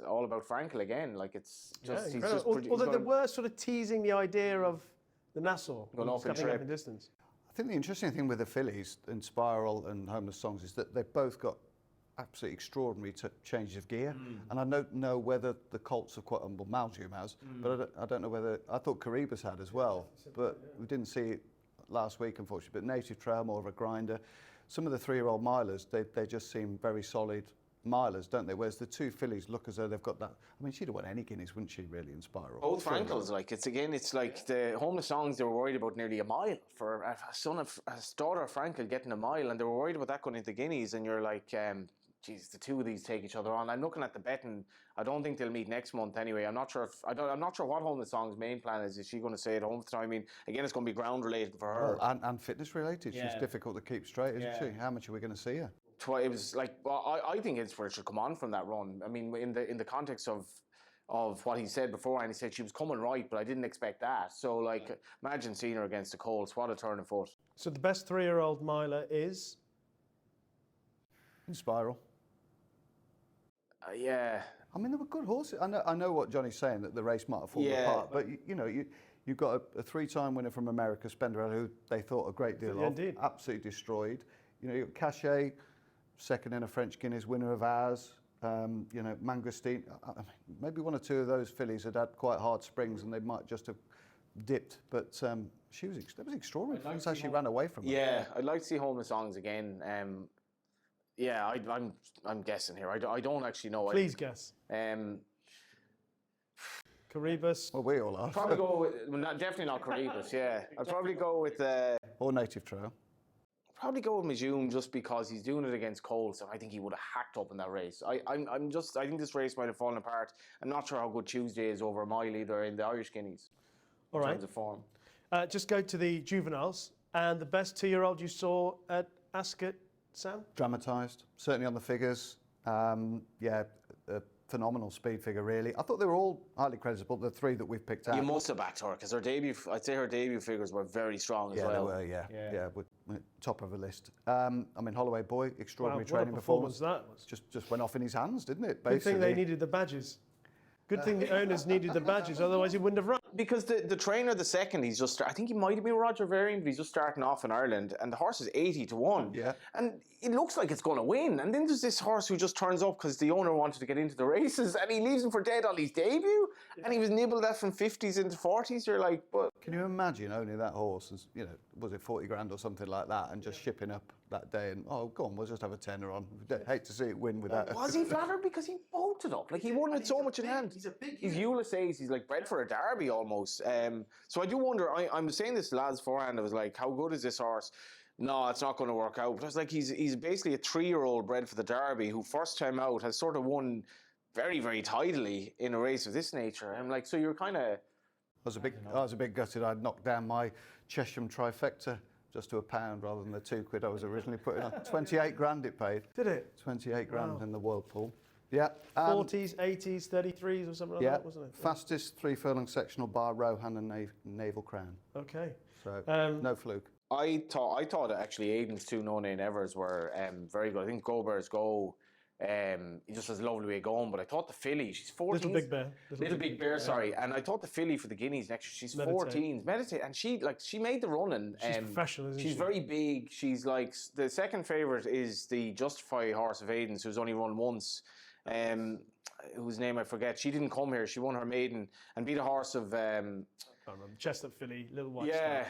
all about Frankel again. Like it's just he's just. Although they were sort of teasing the idea of the Nassau stepping up in distance. I think the interesting thing with the fillies in Spiral and Homeless Songs is that they've both got absolutely extraordinary changes of gear. And I don't know whether the Colts have quite, well, Maljoom has, but I don't know whether, I thought Kiprios had as well, but we didn't see it last week, unfortunately. But Native Trail, more of a grinder. Some of the 3-year-old milers, they just seem very solid milers, don't they? Whereas the two fillies look as though they've got that. I mean, she'd have won any guineas, wouldn't she, really, in Spiral? Both Frankels, like it's like the Homeless Songs. They were worried about nearly a mile for a daughter of Frankel getting a mile, and they were worried about that going into guineas. And you're like, geez, the two of these take each other on. I'm looking at the betting. I don't think they'll meet next month anyway. I'm not sure what Homeless Song's main plan is. Is she going to stay at home for time? I mean, again, it's going to be ground related for her. Well, and fitness related. She's difficult to keep straight, isn't she? How much are we going to see her? It was like, well, I think it's where it should come on from that run. I mean, in the context of what he said before, and he said she was coming right, but I didn't expect that. So, like, imagine seeing her against the Colts. What a turn of foot. So the best 3-year-old miler is? In Spiral. Yeah. I mean, they were good horses. I know what Johnny's saying, that the race might have fallen apart, but you've got a 3-time winner from America, Spenderella, who they thought a great deal of. Indeed. Absolutely destroyed. You've got Cachet, second in a French Guineas, winner of ours. Mangosteen. I mean, maybe one or two of those fillies had quite hard springs and they might just have dipped, but that was extraordinary. That's how she ran away from her. Yeah, I'd like to see Homeless Songs again. I'm guessing here. I don't actually know. Please guess. Kiprios. Well, we all are. Probably go with, definitely not Kiprios, yeah. I'd probably go with... or Native Trail. Probably go with Majoum just because he's doing it against Colts, and I think he would have hacked up in that race. I think this race might have fallen apart. I'm not sure how good Tuesday is over a mile either in the Irish Guineas. All right. In terms of form. Just go to the Juveniles, and the best 2-year-old you saw at Ascot, Sam? Dramatised, certainly on the figures. A phenomenal speed figure, really. I thought they were all highly credible, the 3 that we've picked out. You must have backed her, because I'd say her debut figures were very strong as well. Yeah, they were, we're top of the list. Holloway Boy, extraordinary training performance that was. Just went off in his hands, didn't it, basically? Good thing they needed the badges. Good thing the owners needed the badges, otherwise he wouldn't have run. Because the trainer, the second, I think he might have been Roger Varian, but he's just starting off in Ireland, and the horse is 80-1. Yeah. And it looks like it's going to win. And then there's this horse who just turns up because the owner wanted to get into the races, and he leaves him for dead on his debut, and he was nibbled at from 50s into 40s. You're like, but... Can you imagine owning that horse, and, was it 40 grand or something like that, and just shipping up that day, and, oh, go on, we'll just have a tenner on. Hate to see it win with that. Was he flattered? Because he bolted up. Like, he won with so much in hand. He's Ulysses, he's like bred for a derby almost. So I do wonder, I'm saying this to lads beforehand, I was like, how good is this horse? No, it's not going to work out. But I was like, he's basically a 3-year-old bred for the derby who first time out has sort of won very, very tidily in a race of this nature. I'm like, so you're kind of... I was a bit gutted. I'd knocked down my Chesham trifecta just to £1 rather than the £2 I was originally putting on. 28 grand it paid. Did it? 28 grand in the Whirlpool. Yeah. 40s, 80s, 33s or something like that, wasn't it? Fastest 3-furlong sectional bar Rohan and Naval Crown. Okay. So no fluke. I thought actually Aiden's 2 no-name evers were very good. I think Go Bears Go. He just has a lovely way of going, but I thought the filly, she's 14. Little Big Bear, sorry. And I thought the filly for the Guineas next year, she's 14. Meditate. And she made the run, and she's professional, isn't she? She's very big. She's like, the second favourite is the Justify horse of Aiden's, who's only run once. Whose name I forget. She didn't come here. She won her maiden and beat a horse of... I remember. Chestnut filly, Little White Star.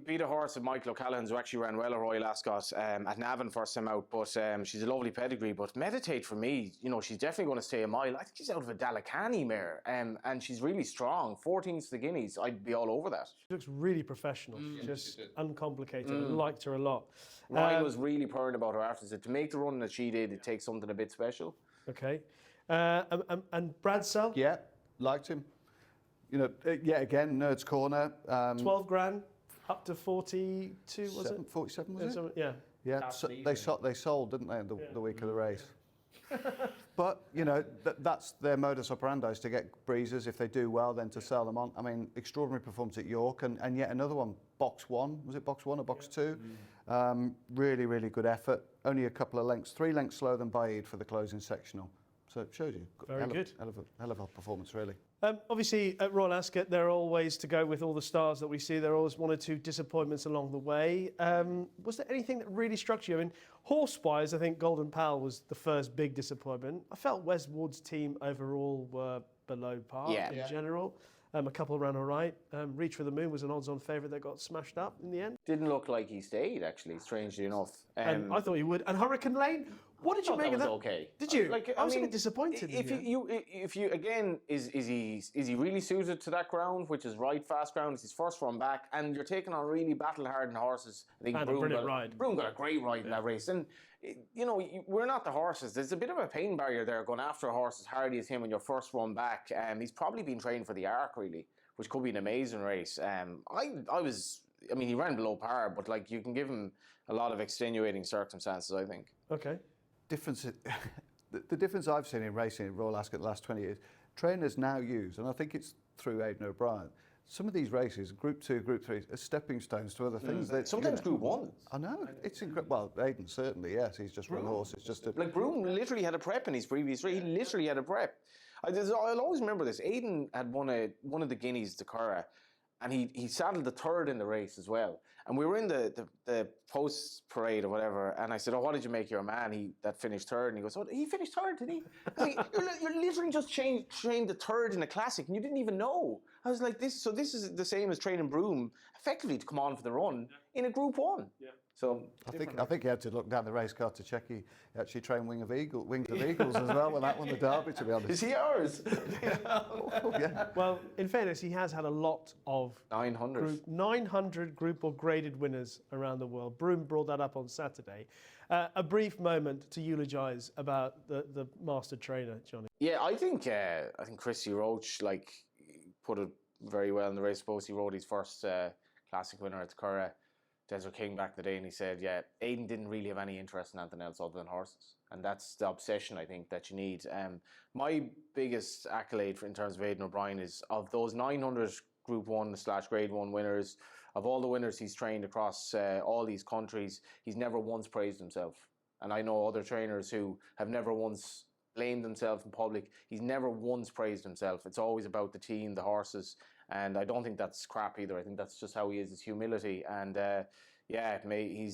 Beat a horse of Michael O'Callaghan's, who actually ran well at Royal Ascot at Navan first time out. But she's a lovely pedigree. But Meditate, for me, she's definitely going to stay a mile. I think she's out of a Dalakani mare, and she's really strong. 14s to the Guineas. I'd be all over that. She looks really professional, just uncomplicated. I liked her a lot. Ryan was really purring about her after. Said to make the run that she did, it takes something a bit special. Okay. And Bradsell? Yeah, liked him. Again, Nerd's Corner. 12 grand, up to 42, was it? 47, was it? Yeah. Yeah, so they sold, didn't they, the week of the race? But, you know, that's their modus operandi, is to get breezers. If they do well, then to sell them on. I mean, extraordinary performance at York, and yet another one, box one. Was it box one or box two? Really, really good effort. Only a couple of lengths, 3 lengths slower than Baaeed for the closing sectional. So it shows you. Very good. Hell of a performance, really. Obviously, at Royal Ascot, there are always, to go with all the stars that we see, there are always 1 or 2 disappointments along the way. Was there anything that really struck you? I mean, horse-wise, I think Golden Pal was the first big disappointment. I felt Wes Wood's team overall were below par in general. A couple ran all right. Reach for the Moon was an odds-on favourite that got smashed up in the end. Didn't look like he stayed, actually, strangely enough. And I thought he would. And Hurricane Lane, what did you make of that? Okay. Did you? Like, I was a bit disappointed. If you again, is he really suited to that ground, which is right fast ground? It's his first run back, and you're taking on really battle-hardened horses. I think Broome got a great ride in that race, and you know, we're not the horses. There's a bit of a pain barrier there going after a horse as hardy as him on your first run back. He's probably been trained for the Arc, really, which could be an amazing race. I mean, he ran below par, but like, you can give him a lot of extenuating circumstances, I think. Okay. The difference I've seen in racing at Royal Ascot the last 20 years, trainers now use, and I think it's through Aidan O'Brien, some of these races, Group 2, Group 3, are stepping stones to other things. Sometimes Group 1. I know, it's incredible. Well, Aidan certainly, yes, he's just run horses. Like, Broome literally had a prep in his previous race. He literally had a prep. I'll always remember this. Aidan had won one of the Guineas to Curragh, and he saddled the third in the race as well. And we were in the post parade or whatever, and I said, "Oh, what did you make your man that finished third?" And he goes, "Oh, he finished third, did he?" I was like, you're literally just trained the third in a classic, and you didn't even know. I was like, this is the same as training Broome, effectively, to come on for the run in a Group 1. Yeah. So I think he had to look down the race card to check he actually trained Wings of Eagles as well when that won the Derby, to be honest. Is he ours? Yeah. Well, in fairness, he has had a lot of 900 group or graded winners around the world. Broome brought that up on Saturday. A brief moment to eulogise about the master trainer, Johnny. Yeah, I think Christy Roach put it very well in the race. Suppose he rode his first classic winner at Curragh, Desert King, back in the day, and he said, yeah, Aidan didn't really have any interest in anything else other than horses. And that's the obsession, I think, that you need. My biggest accolade in terms of Aidan O'Brien is, of those 900 Group 1/Grade 1 winners, of all the winners he's trained across all these countries, he's never once praised himself. And I know other trainers who have never once blamed themselves in public. He's never once praised himself. It's always about the team, the horses. And I don't think that's crap either. I think that's just how he is, his humility. And he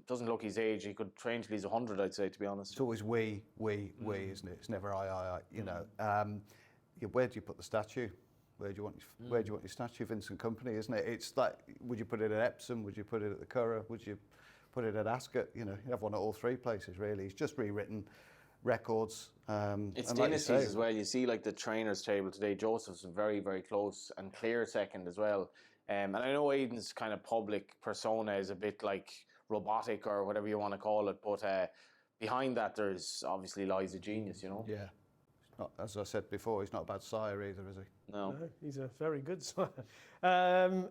doesn't look his age. He could train till he's 100, I'd say, to be honest. It's always we, isn't it? It's never I, you know. Where do you put the statue? Where do you want your statue? Vincent Company, isn't it? It's like, would you put it at Epsom? Would you put it at the Curragh? Would you put it at Ascot? You know, you have one at all 3 places, really. He's just rewritten records. It's dynasties as well. You see, like the trainers table today, Joseph's very, very close, and Clare second as well. And I know Aidan's kind of public persona is a bit like robotic or whatever you want to call it, but behind that there's obviously lies a genius, you know. Yeah. Not, as I said before, he's not a bad sire either, is he? No, he's a very good sire.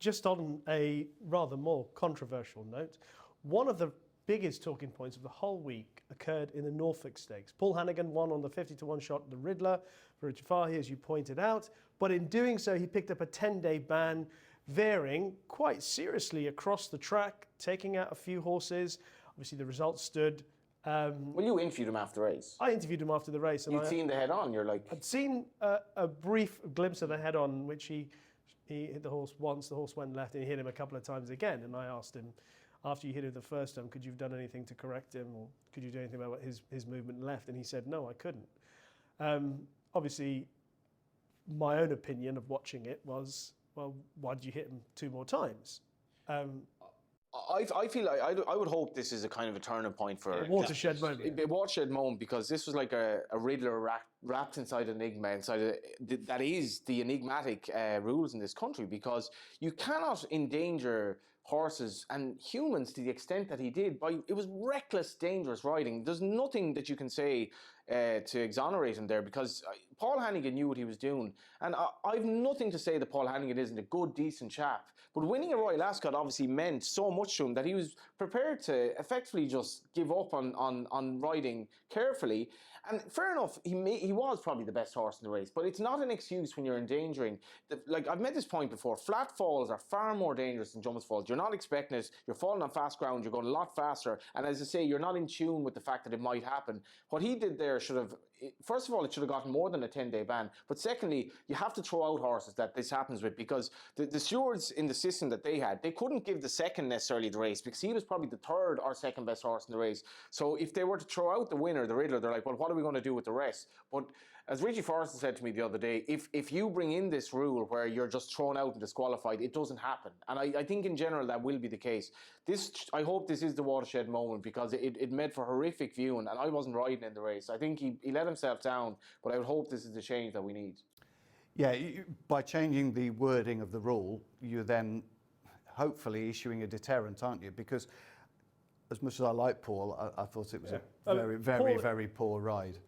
Just on a rather more controversial note, one of the biggest talking points of the whole week occurred in the Norfolk Stakes. Paul Hanagan won on the 50-1 shot, the Riddler, for Jafahi, as you pointed out. But in doing so, he picked up a 10-day ban, veering quite seriously across the track, taking out a few horses. Obviously, the results stood. Well, you interviewed him after the race. I interviewed him after the race. You'd seen the head-on, you're like... I'd seen a brief glimpse of the head-on, which he hit the horse once, the horse went left, and he hit him a couple of times again. And I asked him, after you hit him the first time, could you have done anything to correct him, or could you do anything about his movement left? And he said, no, I couldn't. Obviously, my own opinion of watching it was, well, why did you hit him 2 more times? I feel like I would hope this is a kind of a turning point for a watershed moment. A watershed moment, because this was like a Riddler wrapped inside enigma, that is the enigmatic rules in this country, because you cannot endanger horses and humans to the extent that he did. It was reckless, dangerous riding. There's nothing that you can say to exonerate him there, because Paul Hanagan knew what he was doing. And I've nothing to say that Paul Hanagan isn't a good, decent chap. But winning a Royal Ascot obviously meant so much to him that he was prepared to effectively just give up on riding carefully. And fair enough, he was probably the best horse in the race, but it's not an excuse when you're endangering. Like, I've made this point before, flat falls are far more dangerous than jumpers falls. You're not expecting it, you're falling on fast ground, you're going a lot faster, and as I say, you're not in tune with the fact that it might happen. What he did there should have, first of all, it should have gotten more than a 10-day ban, but secondly, you have to throw out horses that this happens with, because the stewards in the system that they had, they couldn't give the second necessarily the race, because he was probably the third or second best horse in the race. So if they were to throw out the winner, the Riddler, they're like, well, what are we going to do with the rest? But as Richie Forrester said to me the other day, if you bring in this rule where you're just thrown out and disqualified, it doesn't happen. And I think in general that will be the case. I hope this is the watershed moment, because it made for horrific viewing, and I wasn't riding in the race. I think he let himself down, but I would hope this is the change that we need. Yeah, by changing the wording of the rule, you're then hopefully issuing a deterrent, aren't you? Because as much as I like Paul, I thought it was a very poor ride.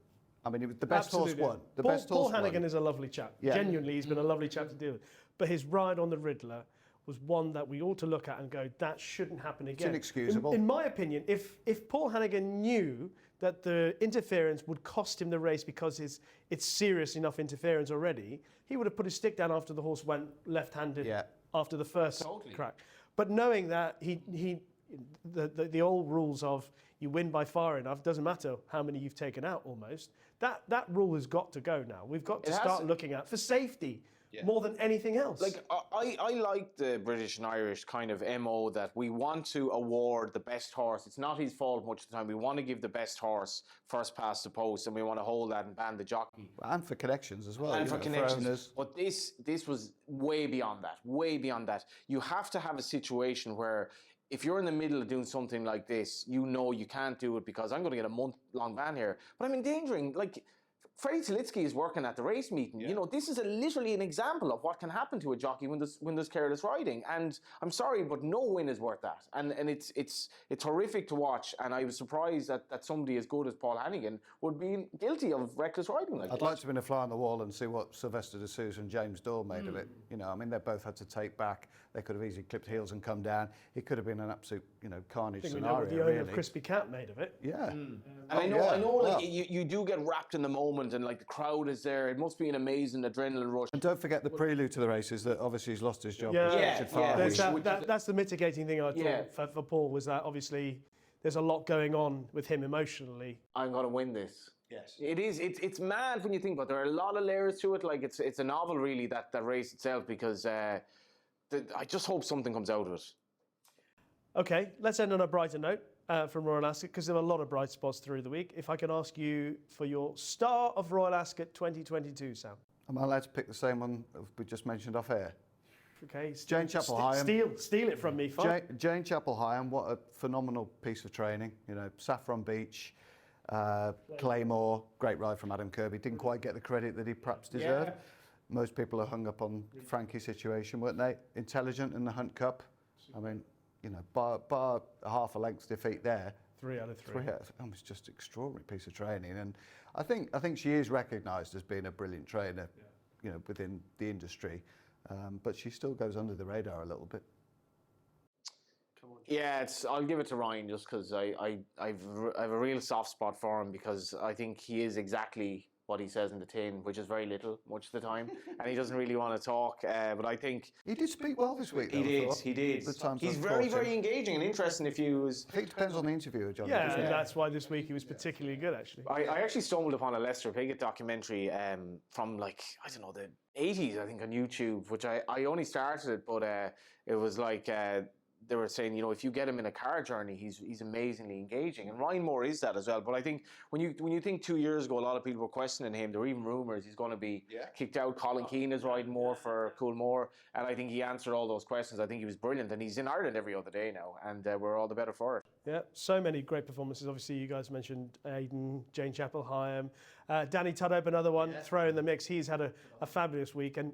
I mean, it was the best horse won. Paul Hanagan is a lovely chap. Yeah. Genuinely, he's been a lovely chap to deal with. But his ride on the Riddler was one that we ought to look at and go, that shouldn't happen again. It's inexcusable. In my opinion, if Paul Hanagan knew that the interference would cost him the race because it's serious enough interference already, he would have put his stick down after the horse went left-handed after the first crack. But knowing that the old rules of you win by far enough, doesn't matter how many you've taken out almost, that rule has got to go now. We've got to start looking at, for safety, more than anything else. Like, I like the British and Irish kind of MO that we want to award the best horse. It's not his fault much of the time. We want to give the best horse first past the post, and we want to hold that and ban the jockey. And for connections as well. And for connections. But this was way beyond that, way beyond that. You have to have a situation where if you're in the middle of doing something like this, you know you can't do it because I'm going to get a month-long ban here. But I'm endangering, like, Freddie Tilitsky is working at the race meeting. You know, this is literally an example of what can happen to a jockey when there's careless riding. And I'm sorry, but no win is worth that. And it's horrific to watch. And I was surprised that somebody as good as Paul Hanagan would be guilty of reckless riding like that. I'd like to have been a fly on the wall and see what Sylvester de Sousa and James Doyle made of it. You know, I mean, they both had to take back. They could have easily clipped heels and come down. It could have been an absolute, carnage scenario. We know what the owner of Crispy Cat made of it. Yeah. And I know, like, you do get wrapped in the moment, and like the crowd is there. It must be an amazing adrenaline rush. And don't forget the prelude to the race is that obviously he's lost his job. That's the mitigating thing I thought for Paul, was that obviously there's a lot going on with him emotionally. I'm going to win this. Yes. It is. It's mad when you think about it. There are a lot of layers to it. Like, it's a novel, really, that race itself, because I just hope something comes out of it. Okay, let's end on a brighter note from Royal Ascot, because there were a lot of bright spots through the week. If I can ask you for your star of Royal Ascot 2022, Sam. Am I allowed to pick the same one we just mentioned off air? Okay. Jane Chapel-Hyam. Steal it from me. Jane Chapel-Hyam, what a phenomenal piece of training. You know, Saffron Beach, Claymore, great ride from Adam Kirby. Didn't quite get the credit that he perhaps deserved. Yeah. Most people are hung up on Frankie's situation, weren't they? Intelligent in the Hunt Cup. I mean, bar half a length's defeat there. 3 out of 3. It was just an extraordinary piece of training, and I think she is recognised as being a brilliant trainer, within the industry, but she still goes under the radar a little bit. Yeah, I'll give it to Ryan just because I have a real soft spot for him, because I think he is exactly what he says in the tin, which is very little, much of the time, and he doesn't really want to talk. But I think he did speak well this week. He did. He's very, very engaging and interesting. I think it depends on the interviewer, John. Yeah, that's why this week he was particularly good, actually. I actually stumbled upon a Lester Piggott documentary from the 80s, I think, on YouTube, which I only started it, but it was like. They were saying, if you get him in a car journey, he's amazingly engaging, and Ryan Moore is that as well. But I think when you think 2 years ago, a lot of people were questioning him. There were even rumours he's going to be kicked out. Colin Keane is riding more for Coolmore, and I think he answered all those questions. I think he was brilliant, and he's in Ireland every other day now, and we're all the better for it. Yeah, so many great performances. Obviously, you guys mentioned Aidan, Jane Chapel-Hyam, Danny Tudhope, another one, throw in the mix. He's had a fabulous week, and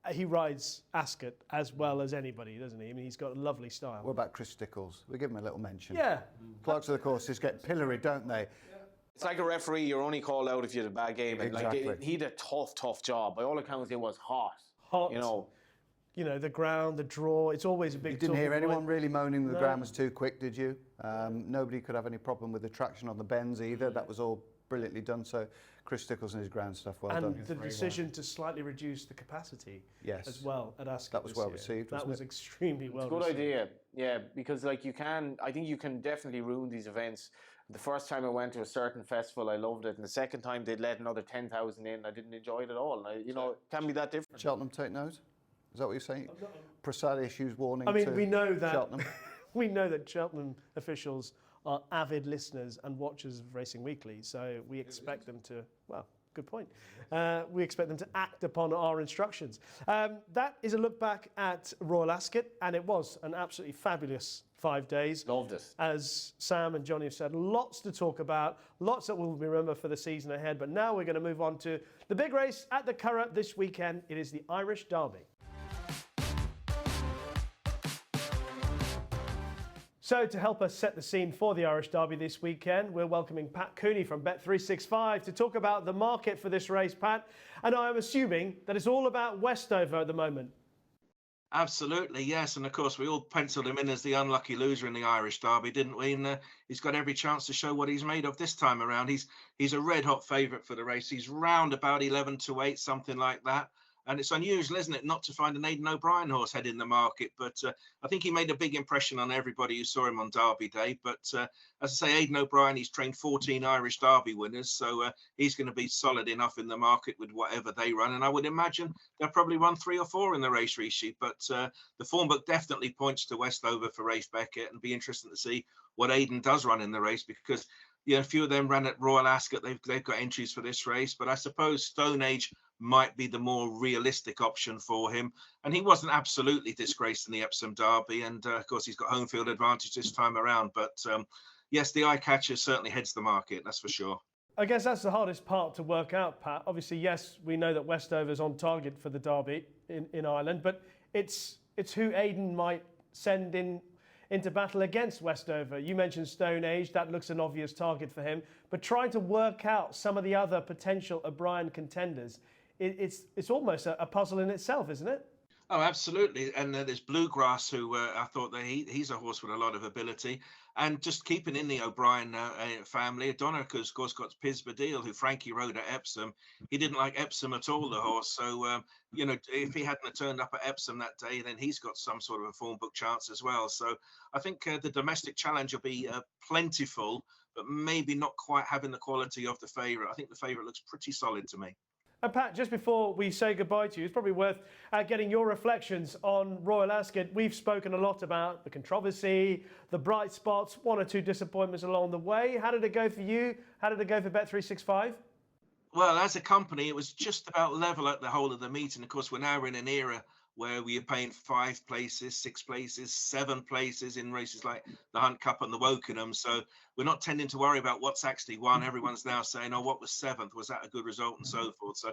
he rides Ascot as well as anybody, doesn't he? I mean, he's got a lovely style. What about Chris Stickles? We give him a little mention. Yeah. Clerks of the courses get pilloried, don't they? It's like a referee, you're only called out if you had a bad game. And Exactly. like, he had a tough job. By all accounts, it was hot. Hot. You know, The ground, the draw, it's always a big You didn't hear talking anyone point. really moaning the No. ground was too quick, did you? Nobody could have any problem with the traction on the bends either. That was all brilliantly done. So Chris Stickles and his ground stuff, well And done. the decision to slightly reduce the capacity Yes. as well at Ascot. That was this well year. received, That wasn't was it? extremely well good received. idea. Yeah, because like I think you can definitely ruin these events. The first time I went to a certain festival, I loved it. And the second time they'd let another 10,000 in, I didn't enjoy it at all. And it can be that different. Cheltenham take note? Is that what you're saying? Persad issues warning I mean, to we know that Cheltenham. we know that Cheltenham officials are avid listeners and watchers of Racing Weekly, so we expect them to. Well, good point. We expect them to act upon our instructions. That is a look back at Royal Ascot, and it was an absolutely fabulous 5 days. Loved it. As Sam and Johnny have said, lots to talk about, lots that we'll remember for the season ahead. But now we're going to move on to the big race at the Curragh this weekend. It is the Irish Derby. So to help us set the scene for the Irish Derby this weekend, we're welcoming Pat Cooney from Bet365 to talk about the market for this race, Pat. And I'm assuming that it's all about Westover at the moment. Absolutely, yes. And of course, we all penciled him in as the unlucky loser in the Irish Derby, didn't we? And he's got every chance to show what he's made of this time around. He's a red hot favourite for the race. He's round about 11-8, something like that. And it's unusual, isn't it, not to find an Aidan O'Brien horse head in the market. But I think he made a big impression on everybody who saw him on Derby Day. But as I say, Aidan O'Brien, he's trained 14 Irish Derby winners. So he's going to be solid enough in the market with whatever they run. And I would imagine they'll probably run 3 or 4 in the race, Rishi. But the form book definitely points to Westover for Race Beckett, and be interesting to see what Aidan does run in the race, because a few of them ran at Royal Ascot. They've got entries for this race. But I suppose Stone Age might be the more realistic option for him. And he wasn't absolutely disgraced in the Epsom Derby. And of course, he's got home field advantage this time around. But yes, the eye catcher certainly heads the market, that's for sure. I guess that's the hardest part to work out, Pat. Obviously, yes, we know that Westover's on target for the Derby in Ireland, but it's who Aidan might send into battle against Westover. You mentioned Stone Age, that looks an obvious target for him, but trying to work out some of the other potential O'Brien contenders, it's almost a puzzle in itself, isn't it? Oh, absolutely. And there's Bluegrass, who I thought that he's a horse with a lot of ability. And just keeping in the O'Brien family, Donnacha's, of course, got Piz Badil, who Frankie rode at Epsom. He didn't like Epsom at all, the horse. So, if he hadn't turned up at Epsom that day, then he's got some sort of a form book chance as well. So I think the domestic challenge will be plentiful, but maybe not quite having the quality of the favourite. I think the favourite looks pretty solid to me. And Pat, just before we say goodbye to you, it's probably worth getting your reflections on Royal Ascot. We've spoken a lot about the controversy, the bright spots, 1 or 2 disappointments along the way. How did it go for you? How did it go for Bet365? Well, as a company, it was just about level at the whole of the meeting. Of course, we're now in an era where we are paying 5 places, 6 places, 7 places in races like the Hunt Cup and the Wokenham. So we're not tending to worry about what's actually won. Everyone's now saying, oh, what was 7th? Was that a good result? And so forth. So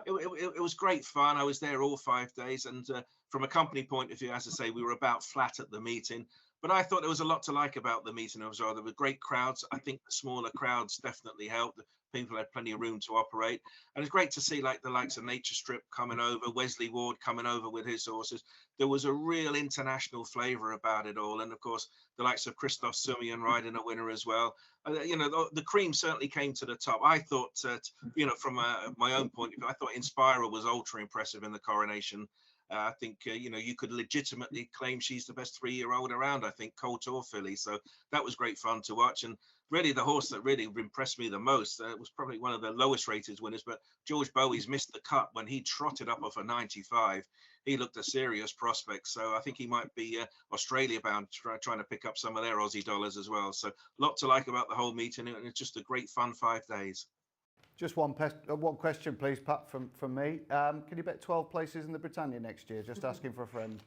it was great fun. I was there all 5 days. And from a company point of view, as I say, we were about flat at the meeting. But I thought there was a lot to like about the meeting as well. There were great crowds. I think the smaller crowds definitely helped. People had plenty of room to operate. And it's great to see like the likes of Nature Strip coming over, Wesley Ward coming over with his horses. There was a real international flavour about it all. And of course, the likes of Christoph Simeon riding a winner as well. The cream certainly came to the top. I thought, from my own point of view, I thought Inspira was ultra impressive in the Coronation. I think, you could legitimately claim she's the best 3-year-old around, I think, colt or filly. So that was great fun to watch. And really the horse that really impressed me the most was probably one of the lowest rated winners, but George Bowie's missed the cut when he trotted up off a 95. He looked a serious prospect. So I think he might be Australia bound, trying to pick up some of their Aussie dollars as well. So a lot to like about the whole meeting, and it's just a great fun 5 days. Just one question, please, Pat, from me. Can you bet 12 places in the Britannia next year? Just asking for a friend.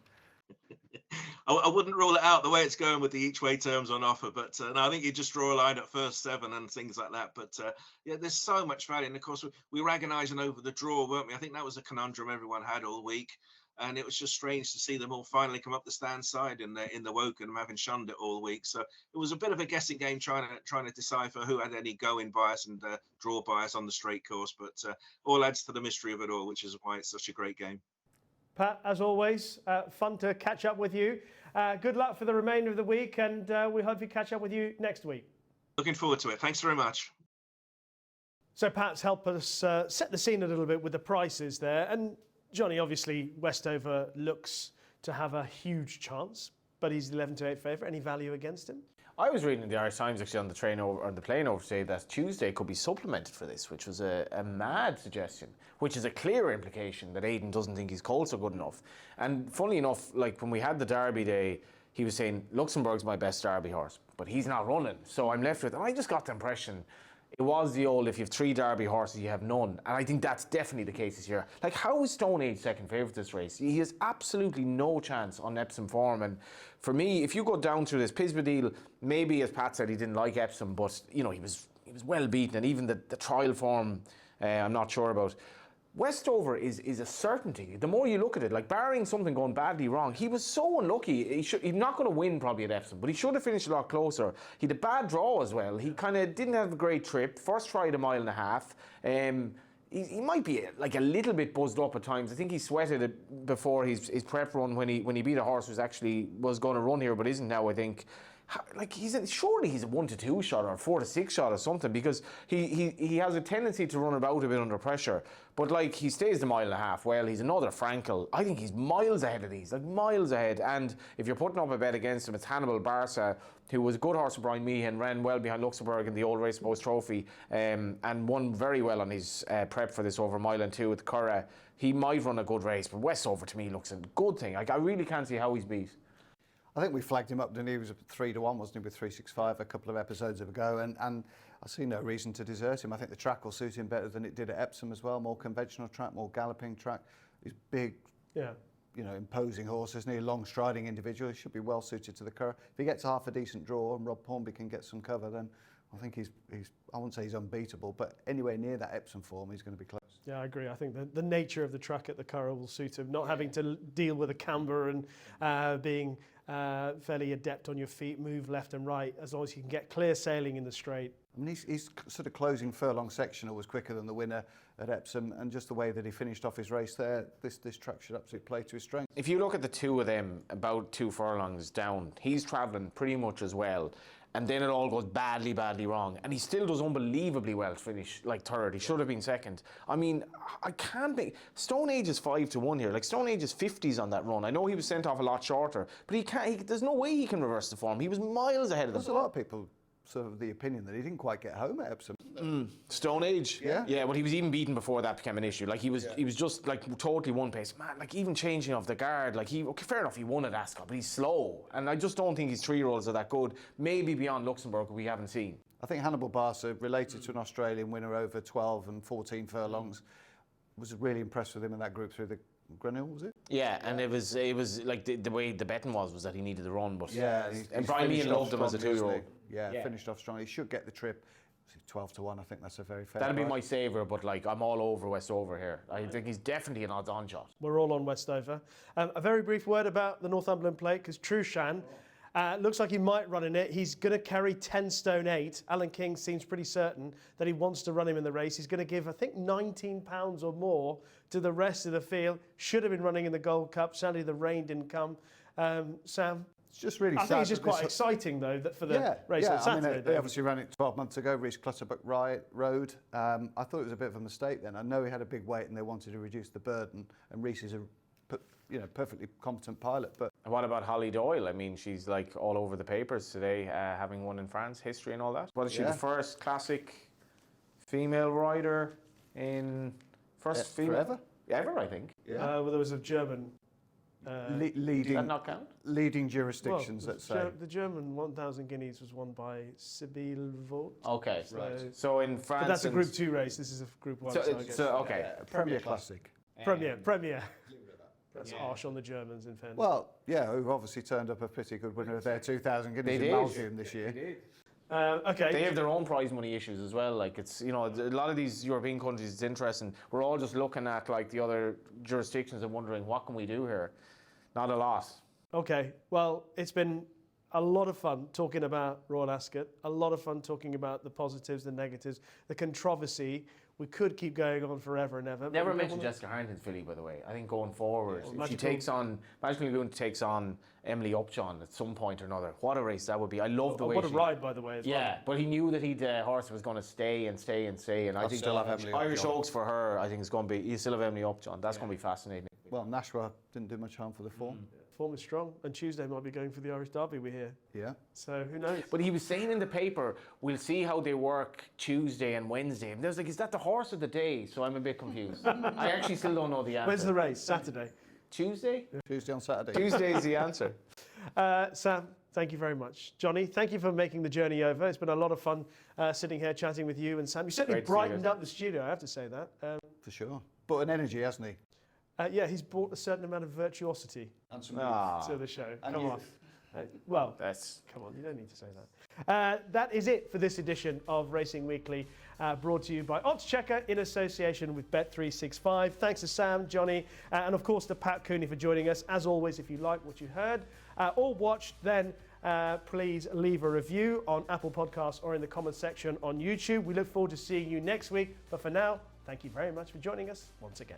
I wouldn't rule it out the way it's going with the each way terms on offer, but no, I think you just draw a line at first 7 and things like that. But there's so much value. And of course, we were agonising over the draw, weren't we? I think that was a conundrum everyone had all week. and it was just strange to see them all finally come up the stand side in the Woken, having shunned it all week. So it was a bit of a guessing game trying to decipher who had any go-in bias and draw bias on the straight course, but all adds to the mystery of it all, which is why it's such a great game. Pat, as always, fun to catch up with you. Good luck for the remainder of the week, and we hope we catch up with you next week. Looking forward to it. Thanks very much. So Pat's helped us set the scene a little bit with the prices there. And Johnny, obviously, Westover looks to have a huge chance, but he's 11-8 favourite. Any value against him? I was reading in the Irish Times actually on the plane over today that Tuesday could be supplemented for this, which was a mad suggestion, which is a clear implication that Aidan doesn't think his colts are good enough. And funnily enough, like when we had the Derby day, he was saying Luxembourg's my best Derby horse, but he's not running. So I'm left with, and I just got the impression it was the old, if you have 3 Derby horses, you have none. And I think that's definitely the case this year. Like, how is Stone Age second favourite this race? He has absolutely no chance on Epsom form. And for me, if you go down through this, Pisbadil, maybe as Pat said, he didn't like Epsom, but, you know, he was well beaten. And even the trial form, I'm not sure about. Westover is a certainty. The more you look at it, like barring something going badly wrong, he was so unlucky. He's not going to win probably at Epsom, but he should have finished a lot closer. He had a bad draw as well. He kind of didn't have a great trip. First tried 1.5 miles. He might be like a little bit buzzed up at times. I think he sweated it before his prep run when he beat a horse was going to run here, but isn't now, I think. Like surely he's a 1 to 2 shot or 4 to 6 shot or something, because he has a tendency to run about a bit under pressure. But like he stays the 1.5 miles. Well, he's another Frankel. I think he's miles ahead of these, like miles ahead. And if you're putting up a bet against him, it's Hannibal Barca, who was a good horse for Brian Meehan, ran well behind Luxembourg in the old Race Post Trophy, and won very well on his prep for this over 1.2 miles with Curragh. He might run a good race, but Westover to me looks a good thing. Like, I really can't see how he's beat. I think we flagged him up, didn't he? He was 3-1, wasn't he, with 365 a couple of episodes ago, and I see no reason to desert him. I think the track will suit him better than it did at Epsom as well. More conventional track, more galloping track. He's big, imposing horse, isn't he? Long striding individual. He should be well suited to the Curragh. If he gets half a decent draw and Rob Hornby can get some cover, then I think he's I wouldn't say he's unbeatable, but anywhere near that Epsom form, he's going to be close. Yeah, I agree. I think the nature of the track at the Curragh will suit him. Not having to deal with a camber and being fairly adept on your feet, move left and right, as long as you can get clear sailing in the straight. I mean, he's sort of closing furlong sectional was quicker than the winner at Epsom, and just the way that he finished off his race there, this track should absolutely play to his strength. If you look at the two of them, about 2 furlongs down, he's travelling pretty much as well. And then it all goes badly wrong. And he still does unbelievably well to finish like third. He should have been second. I mean, I can't make... Stone Age is 5-1 here. Like, Stone Age is 50s on that run. I know he was sent off a lot shorter, but he can't... there's no way he can reverse the form. He was miles ahead of them. There's a lot of people sort of the opinion that he didn't quite get home at Epsom. Stone Age? Yeah, but he was even beaten before that became an issue. Like, he was just, like, totally one pace. Man, like, even changing off the guard, like, fair enough, he won at Ascot, but he's slow. And I just don't think his 3-year-olds are that good. Maybe beyond Luxembourg, we haven't seen. I think Hannibal Barca, related to an Australian winner over 12 and 14 furlongs, was really impressed with him in that group through the Grenell, was it? Yeah, and it was like the way the betting was that he needed to run, but and Brian Meehan loved him as a 2-year-old. Yeah, finished off strong. He should get the trip. 12-1, I think that's a very fair. That'd be my saver, but like I'm all over Westover here. I think he's definitely an odds-on shot. We're all on Westover. A very brief word about the Northumberland Plate, because Trushan looks like he might run in it. He's going to carry 10 stone 8. Alan King seems pretty certain that he wants to run him in the race. He's going to give, I think, £19 or more to the rest of the field. Should have been running in the Gold Cup. Sadly, the rain didn't come. Sam? It's just really sad. I think it's just quite exciting, though, that for the race on Saturday. I mean, they obviously ran it 12 months ago, reached Clutterbuck Road. I thought it was a bit of a mistake then. I know he had a big weight and they wanted to reduce the burden, and Reese is a perfectly competent pilot. But what about Holly Doyle? I mean, she's like all over the papers today, having won in France, history and all that. Was she the first classic female rider in female forever? Ever, I think. Yeah. Well, there was a German. Does that not count? Leading jurisdictions, let's say. The German 1,000 guineas was won by Sibylle Vaught. Okay, right. So in France... But that's a Group 2 race. This is a Group 1. Okay. Premier Classic. Premier. That's harsh on the Germans, in fairness. Well, yeah, who obviously turned up a pretty good winner of their 2,000 guineas in Belgium this year. They did. Okay. They have their own prize money issues as well. Like it's, you know, a lot of these European countries, it's interesting. We're all just looking at like the other jurisdictions and wondering what can we do here. Not a lot. Okay. Well, it's been a lot of fun talking about Royal Ascot. A lot of fun talking about the positives, the negatives, the controversy. We could keep going on forever and ever. Never mentioned Jessica Harrington's filly, by the way. I think going forward, if she takes on, Magical Lagoon takes on Emily Upjohn at some point or another, what a race that would be. I love the way what a ride, by the way, as well. Yeah, but he knew that he'd horse was going to stay and stay and stay, and I think still have Emily Irish Upjohn. Oaks for her, I think is going to be, you still have Emily Upjohn. That's going to be fascinating. Well, Nashua didn't do much harm for the form. Form is strong, and Tuesday might be going for the Irish Derby, we hear. Yeah. So who knows? But he was saying in the paper, we'll see how they work Tuesday and Wednesday. And I was like, is that the horse of the day? So I'm a bit confused. I actually still don't know the answer. When's the race? Saturday. Tuesday? Tuesday on Saturday. Tuesday is the answer. Sam, thank you very much. Johnny, thank you for making the journey over. It's been a lot of fun sitting here chatting with you and Sam. You certainly Great to see you brightened guys. up the studio, I have to say that. For sure. But an energy, hasn't he? Yeah, he's brought a certain amount of virtuosity And some to the show. And Come on. youth. Well, That's come on, you don't need to say that. That is it for this edition of Racing Weekly, brought to you by oddschecker in association with Bet365. Thanks to Sam, Johnny, and of course to Pat Cooney for joining us. As always, if you like what you heard or watched, then please leave a review on Apple Podcasts or in the comments section on YouTube. We look forward to seeing you next week. But for now, thank you very much for joining us once again.